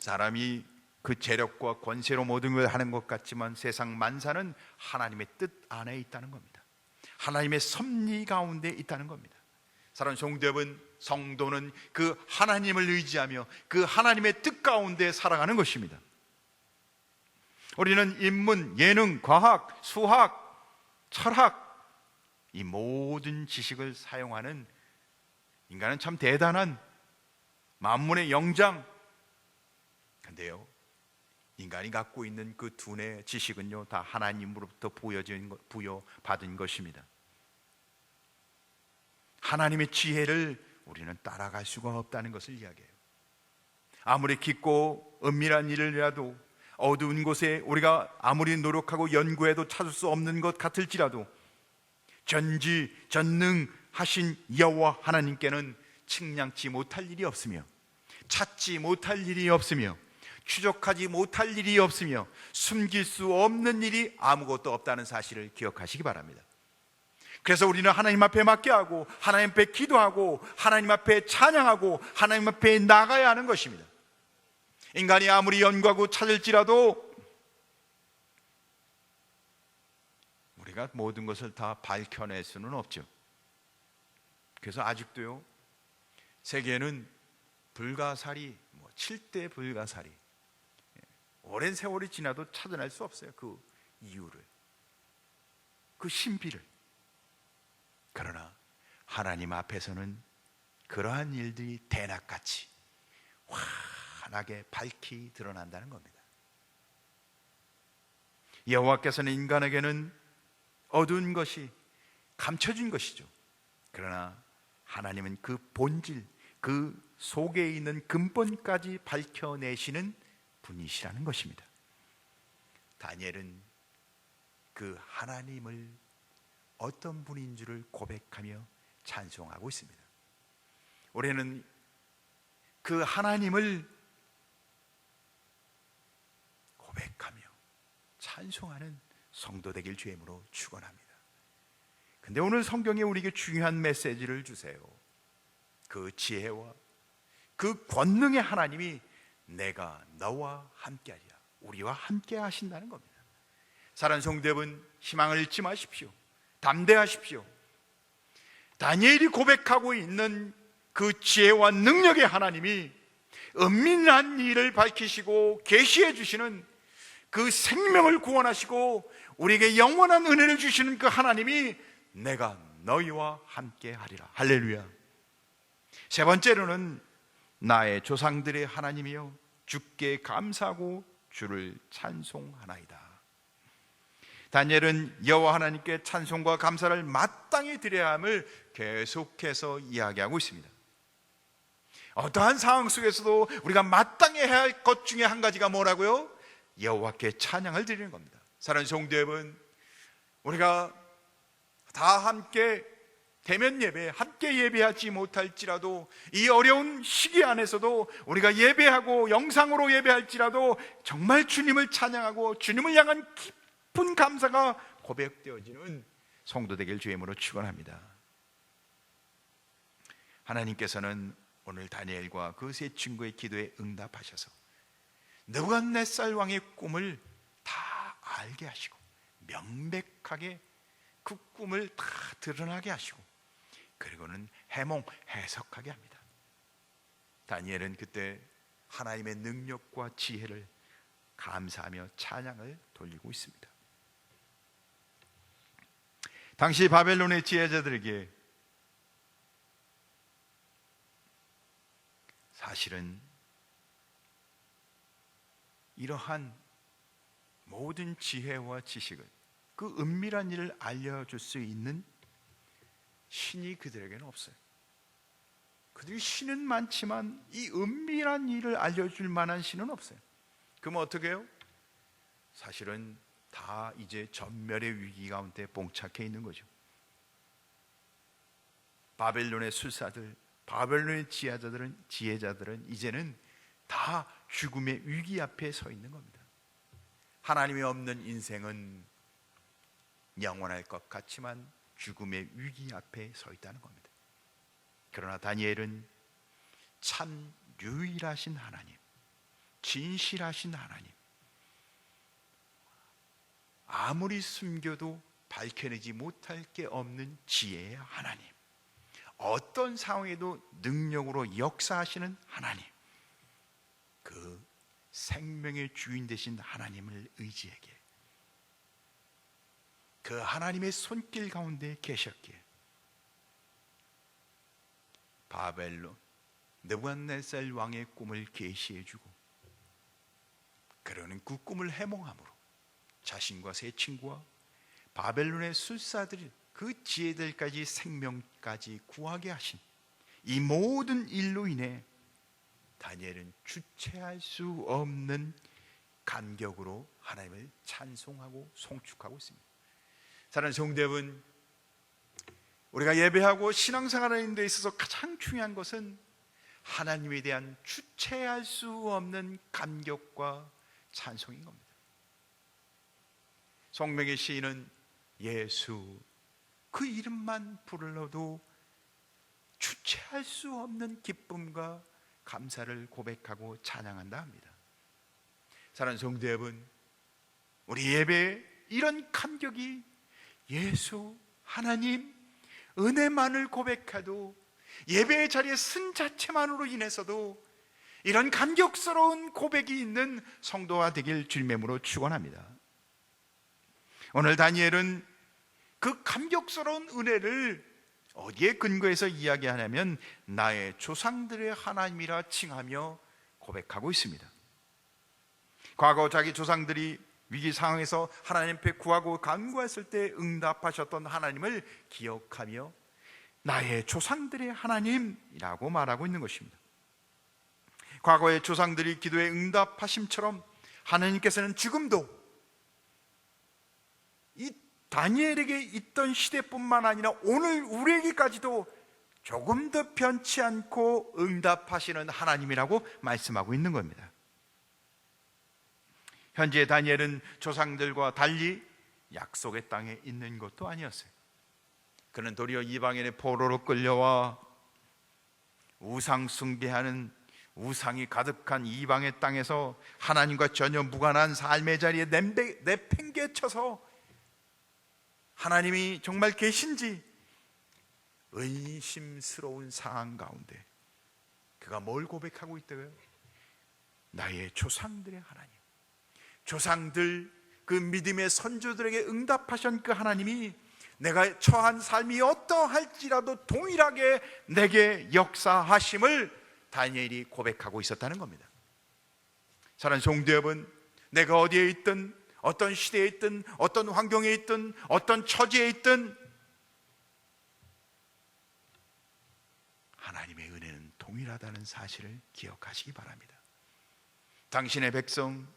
사람이 그 재력과 권세로 모든 걸 하는 것 같지만 세상 만사는 하나님의 뜻 안에 있다는 겁니다. 하나님의 섭리 가운데 있다는 겁니다. 사랑하는 성도 여러분, 성도는 그 하나님을 의지하며 그 하나님의 뜻 가운데 살아가는 것입니다. 우리는 인문, 예능, 과학, 수학, 철학, 이 모든 지식을 사용하는 인간은 참 대단한 만문의 영장. 근데요, 인간이 갖고 있는 그 두뇌 지식은요, 다 하나님으로부터 부여받은 것입니다. 하나님의 지혜를 우리는 따라갈 수가 없다는 것을 이야기해요. 아무리 깊고 은밀한 일이라도, 어두운 곳에 우리가 아무리 노력하고 연구해도 찾을 수 없는 것 같을지라도, 전지전능하신 여호와 하나님께는 측량치 못할 일이 없으며, 찾지 못할 일이 없으며, 추적하지 못할 일이 없으며, 숨길 수 없는 일이 아무것도 없다는 사실을 기억하시기 바랍니다. 그래서 우리는 하나님 앞에 맡겨하고, 하나님 앞에 기도하고, 하나님 앞에 찬양하고, 하나님 앞에 나가야 하는 것입니다. 인간이 아무리 연구하고 찾을지라도 우리가 모든 것을 다 밝혀낼 수는 없죠. 그래서 아직도요, 세계에는 불가사리, 7대 불가사리, 오랜 세월이 지나도 찾아낼 수 없어요. 그 이유를, 그 신비를. 그러나 하나님 앞에서는 그러한 일들이 대낮같이 환하게 밝히 드러난다는 겁니다. 여호와께서는 인간에게는 어두운 것이 감춰진 것이죠. 그러나 하나님은 그 본질, 그 속에 있는 근본까지 밝혀내시는 분이시라는 것입니다. 다니엘은 그 하나님을 어떤 분인 줄을 고백하며 찬송하고 있습니다. 올해는 그 하나님을 고백하며 찬송하는 성도 되길 주임으로 축원합니다. 근데 오늘 성경에 우리에게 중요한 메시지를 주세요. 그 지혜와 그 권능의 하나님이 내가 너와 함께하리라, 우리와 함께 하신다는 겁니다. 사랑하는 성도 여러분, 희망을 잃지 마십시오. 담대하십시오. 다니엘이 고백하고 있는 그 지혜와 능력의 하나님이 은밀한 일을 밝히시고 계시해 주시는, 그 생명을 구원하시고 우리에게 영원한 은혜를 주시는 그 하나님이 내가 너희와 함께 하리라. 할렐루야. 세 번째로는 나의 조상들의 하나님이여 주께 감사하고 주를 찬송하나이다. 다니엘은 여호와 하나님께 찬송과 감사를 마땅히 드려야 함을 계속해서 이야기하고 있습니다. 어떠한 상황 속에서도 우리가 마땅히 해야 할 것 중에 한 가지가 뭐라고요? 여호와께 찬양을 드리는 겁니다. 사랑하는 성도 여러분, 우리가 다 함께 대면 예배, 함께 예배하지 못할지라도, 이 어려운 시기 안에서도 우리가 예배하고 영상으로 예배할지라도 정말 주님을 찬양하고 주님을 향한 깊은 감사가 고백되어지는 성도 되길 주임으로 축원합니다. 하나님께서는 오늘 다니엘과 그 세 친구의 기도에 응답하셔서 느부갓네살 왕의 꿈을 다 알게 하시고 명백하게 그 꿈을 다 드러나게 하시고, 그리고는 해석하게 합니다. 다니엘은 그때 하나님의 능력과 지혜를 감사하며 찬양을 돌리고 있습니다. 당시 바벨론의 지혜자들에게 사실은 이러한 모든 지혜와 지식을, 그 은밀한 일을 알려줄 수 있는 신이 그들에게는 없어요. 그들이 신은 많지만 이 은밀한 일을 알려줄 만한 신은 없어요. 그럼 어떻게 해요? 사실은 다 이제 전멸의 위기 가운데 봉착해 있는 거죠. 바벨론의 술사들, 바벨론의 지혜자들은 이제는 다 죽음의 위기 앞에 서 있는 겁니다. 하나님이 없는 인생은 영원할 것 같지만 죽음의 위기 앞에 서 있다는 겁니다. 그러나 다니엘은 참 유일하신 하나님, 진실하신 하나님, 아무리 숨겨도 밝혀내지 못할 게 없는 지혜의 하나님, 어떤 상황에도 능력으로 역사하시는 하나님, 그 생명의 주인 되신 하나님을 의지하기에, 그 하나님의 손길 가운데 계셨기에 바벨론 느부갓네살 왕의 꿈을 계시해 주고 그러는 그 꿈을 해몽함으로 자신과 세 친구와 바벨론의 술사들 그 지혜들까지 생명까지 구하게 하신 이 모든 일로 인해 다니엘은 주체할 수 없는 감격으로 하나님을 찬송하고 송축하고 있습니다. 사랑하는 성도 여러분, 우리가 예배하고 신앙생활하는 데 있어서 가장 중요한 것은 하나님에 대한 주체할 수 없는 감격과 찬송인 겁니다. 성명의 시인은 예수 그 이름만 불러도 주체할 수 없는 기쁨과 감사를 고백하고 찬양한다 합니다. 사랑하는 성도 여러분, 우리 예배에 이런 감격이 예수 하나님 은혜만을 고백해도 예배의 자리에 쓴 자체만으로 인해서도 이런 감격스러운 고백이 있는 성도가 되길 주님으로 축원합니다. 오늘 다니엘은 그 감격스러운 은혜를 어디에 근거해서 이야기하냐면 나의 조상들의 하나님이라 칭하며 고백하고 있습니다. 과거 자기 조상들이 위기 상황에서 하나님 앞에 구하고 간구했을 때 응답하셨던 하나님을 기억하며 나의 조상들의 하나님이라고 말하고 있는 것입니다. 과거의 조상들이 기도에 응답하심처럼 하나님께서는 지금도 이 다니엘에게 있던 시대뿐만 아니라 오늘 우리에게까지도 조금 더 변치 않고 응답하시는 하나님이라고 말씀하고 있는 겁니다. 현재 다니엘은 조상들과 달리 약속의 땅에 있는 것도 아니었어요. 그는 도리어 이방인의 포로로 끌려와 우상 숭배하는 우상이 가득한 이방의 땅에서 하나님과 전혀 무관한 삶의 자리에 내팽개쳐서 하나님이 정말 계신지 의심스러운 상황 가운데 그가 뭘 고백하고 있다고요? 나의 조상들의 하나님, 조상들 그 믿음의 선조들에게 응답하신 그 하나님이 내가 처한 삶이 어떠할지라도 동일하게 내게 역사하심을 다니엘이 고백하고 있었다는 겁니다. 사랑하는 성도 여러분, 내가 어디에 있든 어떤 시대에 있든 어떤 환경에 있든 어떤 처지에 있든 하나님의 은혜는 동일하다는 사실을 기억하시기 바랍니다. 당신의 백성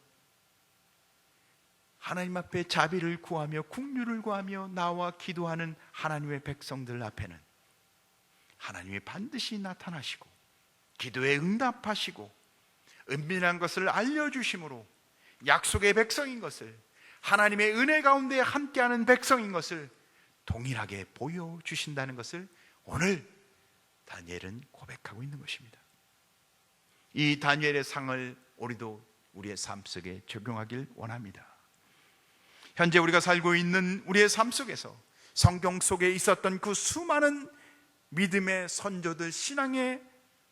하나님 앞에 자비를 구하며 긍휼을 구하며 나와 기도하는 하나님의 백성들 앞에는 하나님이 반드시 나타나시고 기도에 응답하시고 은밀한 것을 알려주심으로 약속의 백성인 것을, 하나님의 은혜 가운데 함께하는 백성인 것을 동일하게 보여주신다는 것을 오늘 다니엘은 고백하고 있는 것입니다. 이 다니엘의 상을 우리도 우리의 삶 속에 적용하길 원합니다. 현재 우리가 살고 있는 우리의 삶 속에서 성경 속에 있었던 그 수많은 믿음의 선조들, 신앙의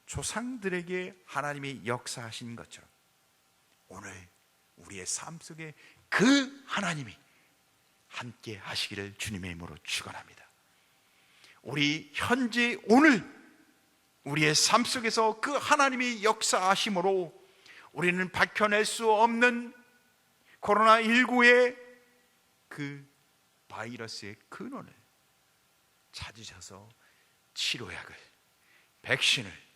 조상들에게 하나님이 역사하신 것처럼 오늘 우리의 삶 속에 그 하나님이 함께 하시기를 주님의 이름으로 축원합니다. 우리 현재 오늘 우리의 삶 속에서 그 하나님이 역사하심으로 우리는 밝혀낼 수 없는 코로나19의 그 바이러스의 근원을 찾으셔서 치료약을, 백신을,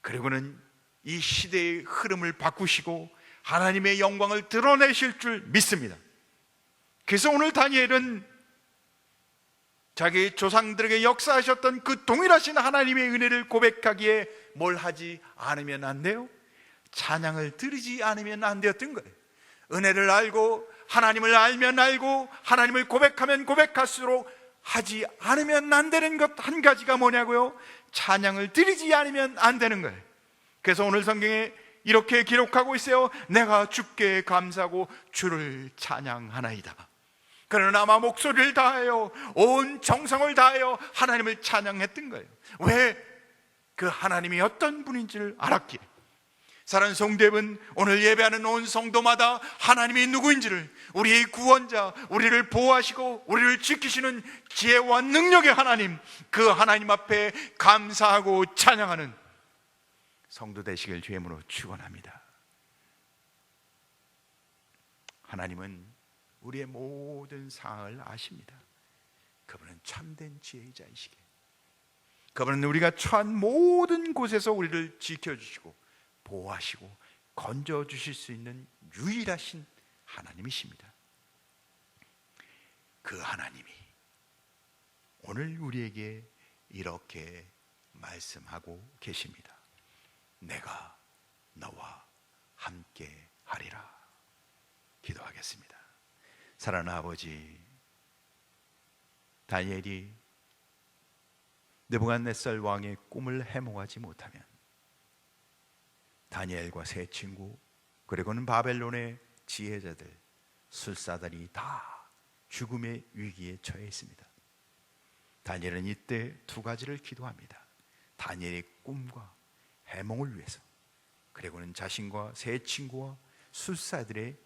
그리고는 이 시대의 흐름을 바꾸시고 하나님의 영광을 드러내실 줄 믿습니다. 그래서 오늘 다니엘은 자기 조상들에게 역사하셨던 그 동일하신 하나님의 은혜를 고백하기에 뭘 하지 않으면 안 돼요? 찬양을 드리지 않으면 안 되었던 거예요. 은혜를 알고 하나님을 알면 알고 하나님을 고백하면 고백할수록 하지 않으면 안 되는 것 한 가지가 뭐냐고요? 찬양을 드리지 않으면 안 되는 거예요. 그래서 오늘 성경에 이렇게 기록하고 있어요. 내가 주께 감사하고 주를 찬양하나이다. 그는 아마 목소리를 다하여 온 정성을 다하여 하나님을 찬양했던 거예요. 왜? 그 하나님이 어떤 분인지를 알았기에. 사랑하는 성도 여러분, 오늘 예배하는 온 성도마다 하나님이 누구인지를, 우리의 구원자, 우리를 보호하시고 우리를 지키시는 지혜와 능력의 하나님, 그 하나님 앞에 감사하고 찬양하는 성도 되시길 주의 이름으로 축원합니다. 하나님은 우리의 모든 상황을 아십니다. 그분은 참된 지혜자이시기에 그분은 우리가 처한 모든 곳에서 우리를 지켜주시고 보호하시고 건져주실 수 있는 유일하신 하나님이십니다. 그 하나님이 오늘 우리에게 이렇게 말씀하고 계십니다. 내가 너와 함께 하리라. 기도하겠습니다. 사랑하는 아버지, 다니엘이 느부갓네살 왕의 꿈을 해몽하지 못하면 다니엘과 세 친구 그리고는 바벨론의 지혜자들, 술사들이 다 죽음의 위기에 처해 있습니다. 다니엘은 이때 두 가지를 기도합니다. 다니엘의 꿈과 해몽을 위해서, 그리고는 자신과 세 친구와 술사들의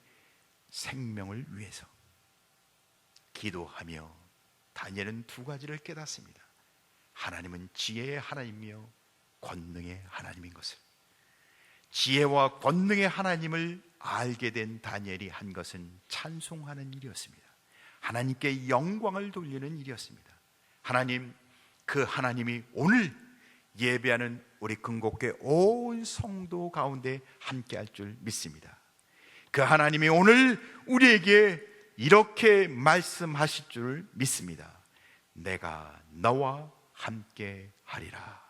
생명을 위해서 기도하며 다니엘은 두 가지를 깨닫습니다. 하나님은 지혜의 하나님이며 권능의 하나님인 것을. 지혜와 권능의 하나님을 알게 된 다니엘이 한 것은 찬송하는 일이었습니다. 하나님께 영광을 돌리는 일이었습니다. 하나님, 그 하나님이 오늘 예배하는 우리 근곡교회 온 성도 가운데 함께 할 줄 믿습니다. 그 하나님이 오늘 우리에게 이렇게 말씀하실 줄 믿습니다. 내가 너와 함께 하리라.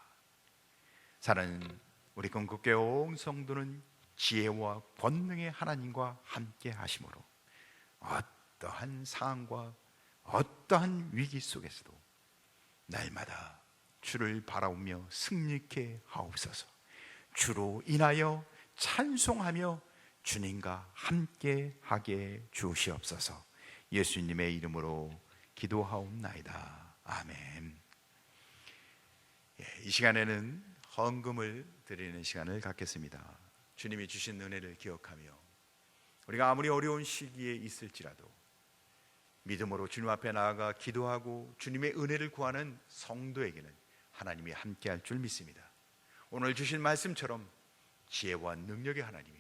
사랑하는 우리 근곡교회 온 성도는 지혜와 권능의 하나님과 함께 하심으로 어떠한 상황과 어떠한 위기 속에서도 날마다 주를 바라보며 승리케 하옵소서. 주로 인하여 찬송하며 주님과 함께 하게 주시옵소서. 예수님의 이름으로 기도하옵나이다. 아멘. 이 시간에는 헌금을 드리는 시간을 갖겠습니다. 주님이 주신 은혜를 기억하며 우리가 아무리 어려운 시기에 있을지라도 믿음으로 주님 앞에 나아가 기도하고 주님의 은혜를 구하는 성도에게는 하나님이 함께할 줄 믿습니다. 오늘 주신 말씀처럼 지혜와 능력의 하나님이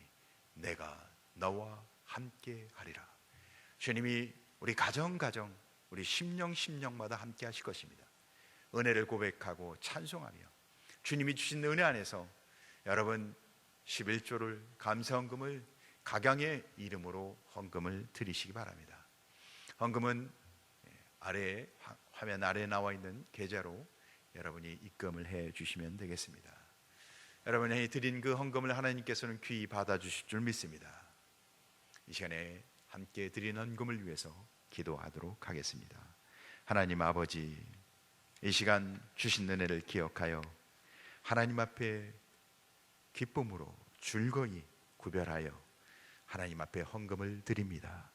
내가 너와 함께하리라. 주님이 우리 가정 우리 심령마다 함께 하실 것입니다. 은혜를 고백하고 찬송하며 주님이 주신 은혜 안에서 여러분 11조를 감사헌금을 각양의 이름으로 헌금을 드리시기 바랍니다. 헌금은 아래에 화면 아래에 나와 있는 계좌로 여러분이 입금을 해 주시면 되겠습니다. 여러분이 드린 그 헌금을 하나님께서는 귀히 받아 주실 줄 믿습니다. 이 시간에 함께 드린 헌금을 위해서 기도하도록 하겠습니다. 하나님 아버지, 이 시간 주신 은혜를 기억하여 하나님 앞에 기쁨으로 즐거이 구별하여 하나님 앞에 헌금을 드립니다.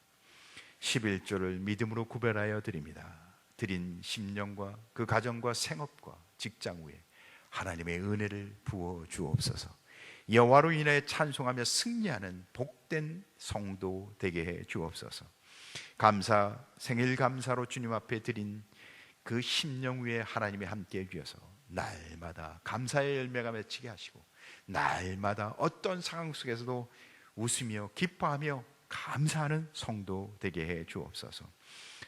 11조를 믿음으로 구별하여 드립니다. 드린 심령과 그 가정과 생업과 직장 위에 하나님의 은혜를 부어 주옵소서. 여호와로 인하여 찬송하며 승리하는 복된 성도 되게 해 주옵소서. 감사, 생일 감사로 주님 앞에 드린 그 심령 위에 하나님이 함께 해 주셔서 날마다 감사의 열매가 맺히게 하시고 날마다 어떤 상황 속에서도 웃으며 기뻐하며 감사하는 성도 되게 해 주옵소서.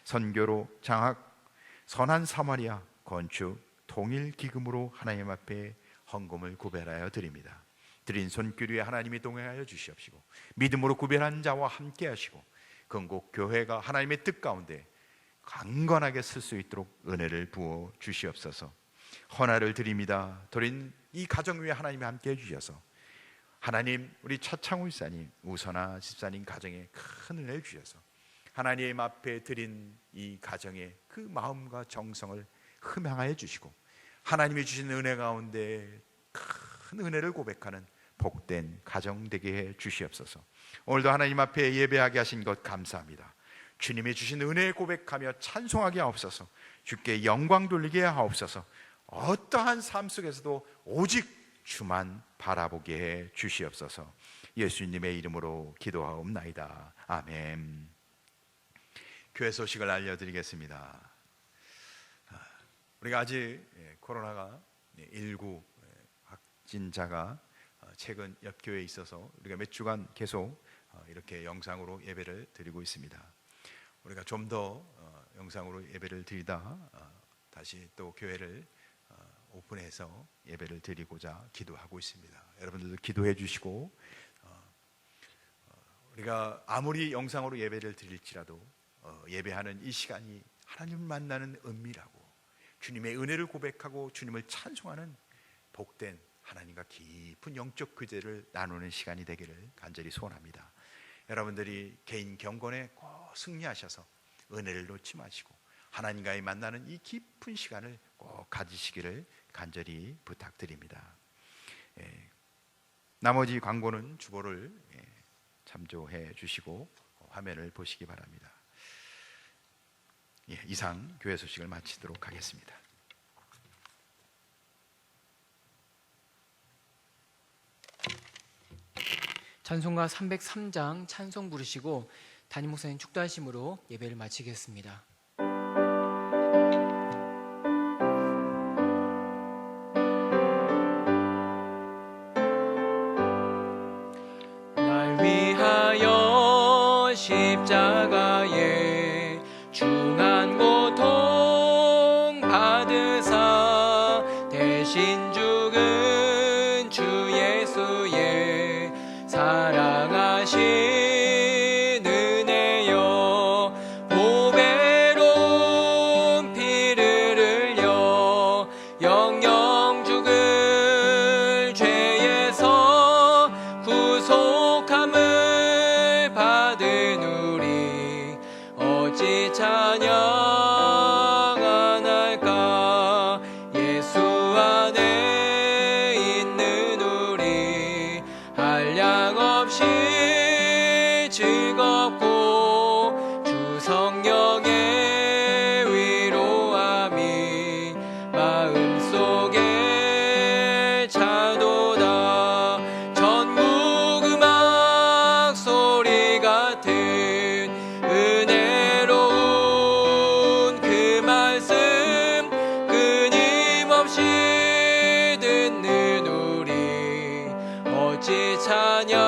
선교로 장학, 선한 사마리아, 건축, 통일 기금으로 하나님 앞에 헌금을 구별하여 드립니다. 드린 손길 위에 하나님이 동행하여 주시옵시고 믿음으로 구별한 자와 함께 하시고 근곡 교회가 하나님의 뜻 가운데 강건하게 쓸 수 있도록 은혜를 부어 주시옵소서. 헌화를 드립니다. 드린 이 가정 위에 하나님이 함께 해주셔서 하나님, 우리 차창우 집사님, 우선아 집사님 가정에 큰 은혜를 주셔서 하나님 앞에 드린 이 가정의 그 마음과 정성을 흠양하여 주시고 하나님이 주신 은혜 가운데 큰 은혜를 고백하는 복된 가정 되게 해 주시옵소서. 오늘도 하나님 앞에 예배하게 하신 것 감사합니다. 주님이 주신 은혜 고백하며 찬송하게 하옵소서. 주께 영광 돌리게 하옵소서. 어떠한 삶 속에서도 오직 주만 바라보게 해 주시옵소서. 예수님의 이름으로 기도하옵나이다. 아멘. 교회 소식을 알려드리겠습니다. 우리가 아직 코로나가 19 확진자가 최근 옆 교회에 있어서 우리가 몇 주간 계속 이렇게 영상으로 예배를 드리고 있습니다. 우리가 좀 더 영상으로 예배를 드리다 다시 또 교회를 오픈해서 예배를 드리고자 기도하고 있습니다. 여러분들도 기도해 주시고, 우리가 아무리 영상으로 예배를 드릴지라도 예배하는 이 시간이 하나님을 만나는 은밀하고 주님의 은혜를 고백하고 주님을 찬송하는 복된 하나님과 깊은 영적 교제를 나누는 시간이 되기를 간절히 소원합니다. 여러분들이 개인 경건에 꼭 승리하셔서 은혜를 놓지 마시고 하나님과의 만나는 이 깊은 시간을 꼭 가지시기를 간절히 부탁드립니다. 나머지 광고는 주보를 참조해 주시고 화면을 보시기 바랍니다. 이상 교회 소식을 마치도록 하겠습니다. 찬송가 303장 찬송 부르시고 담임 목사님 축도하심으로 예배를 마치겠습니다. 날 위하여 십자가에 중한 고통 받으사 대신 죽은 주 예수의 사랑하신 은혜여 보배로운 피를 흘려 영영 죽을 죄에서 구속함을 받은 우리 어찌 찬양 안 할까. 예수 안에 있는 우리 한량없이 즐겁고 주 성령의 위로함이 마음속에 차도다. 전국 음악 소리 같은 은혜로운 그 말씀 끊임없이 듣는 우리 어찌 찬양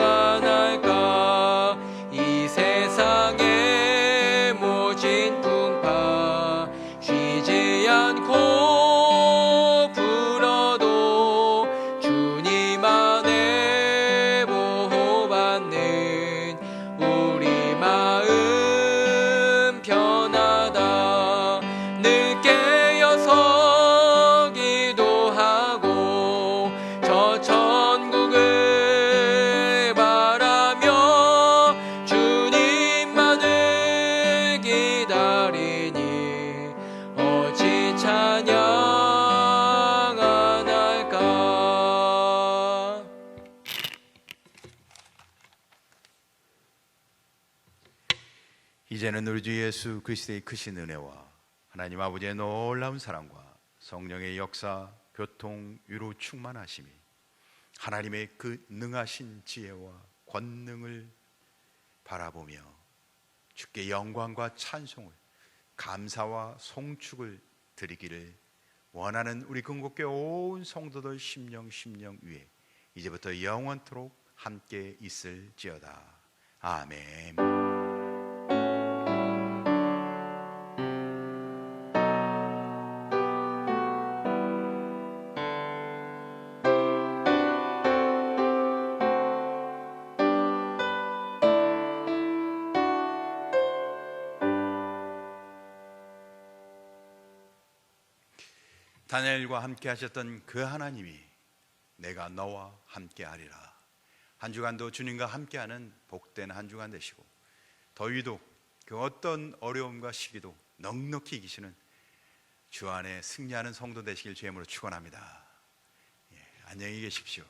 안 할까. 이 세상의 모진 풍파 쉬지 않고 불어도 주님 안에 보호받는 우리 마음 편하다. 늘 깨어서 기도하고 저 천국을 바라며 주님만을 기다리니 어찌 찬양 안 할까. 이제는 우리 주 예수 그리스도의 크신 은혜와 하나님 아버지의 놀라운 사랑과 성령의 역사, 교통, 위로 충만하심이 하나님의 그 능하신 지혜와 권능을 바라보며 주께 영광과 찬송을, 감사와 송축을 드리기를 원하는 우리 건국교회 온 성도들 심령 위에 이제부터 영원토록 함께 있을지어다. 아멘. 다니엘과 함께 하셨던 그 하나님이 내가 너와 함께 하리라. 한 주간도 주님과 함께하는 복된 한 주간 되시고 더위도 그 어떤 어려움과 시기도 넉넉히 이기시는 주 안에 승리하는 성도 되시길 주의 이름으로 축원합니다. 안녕히 계십시오.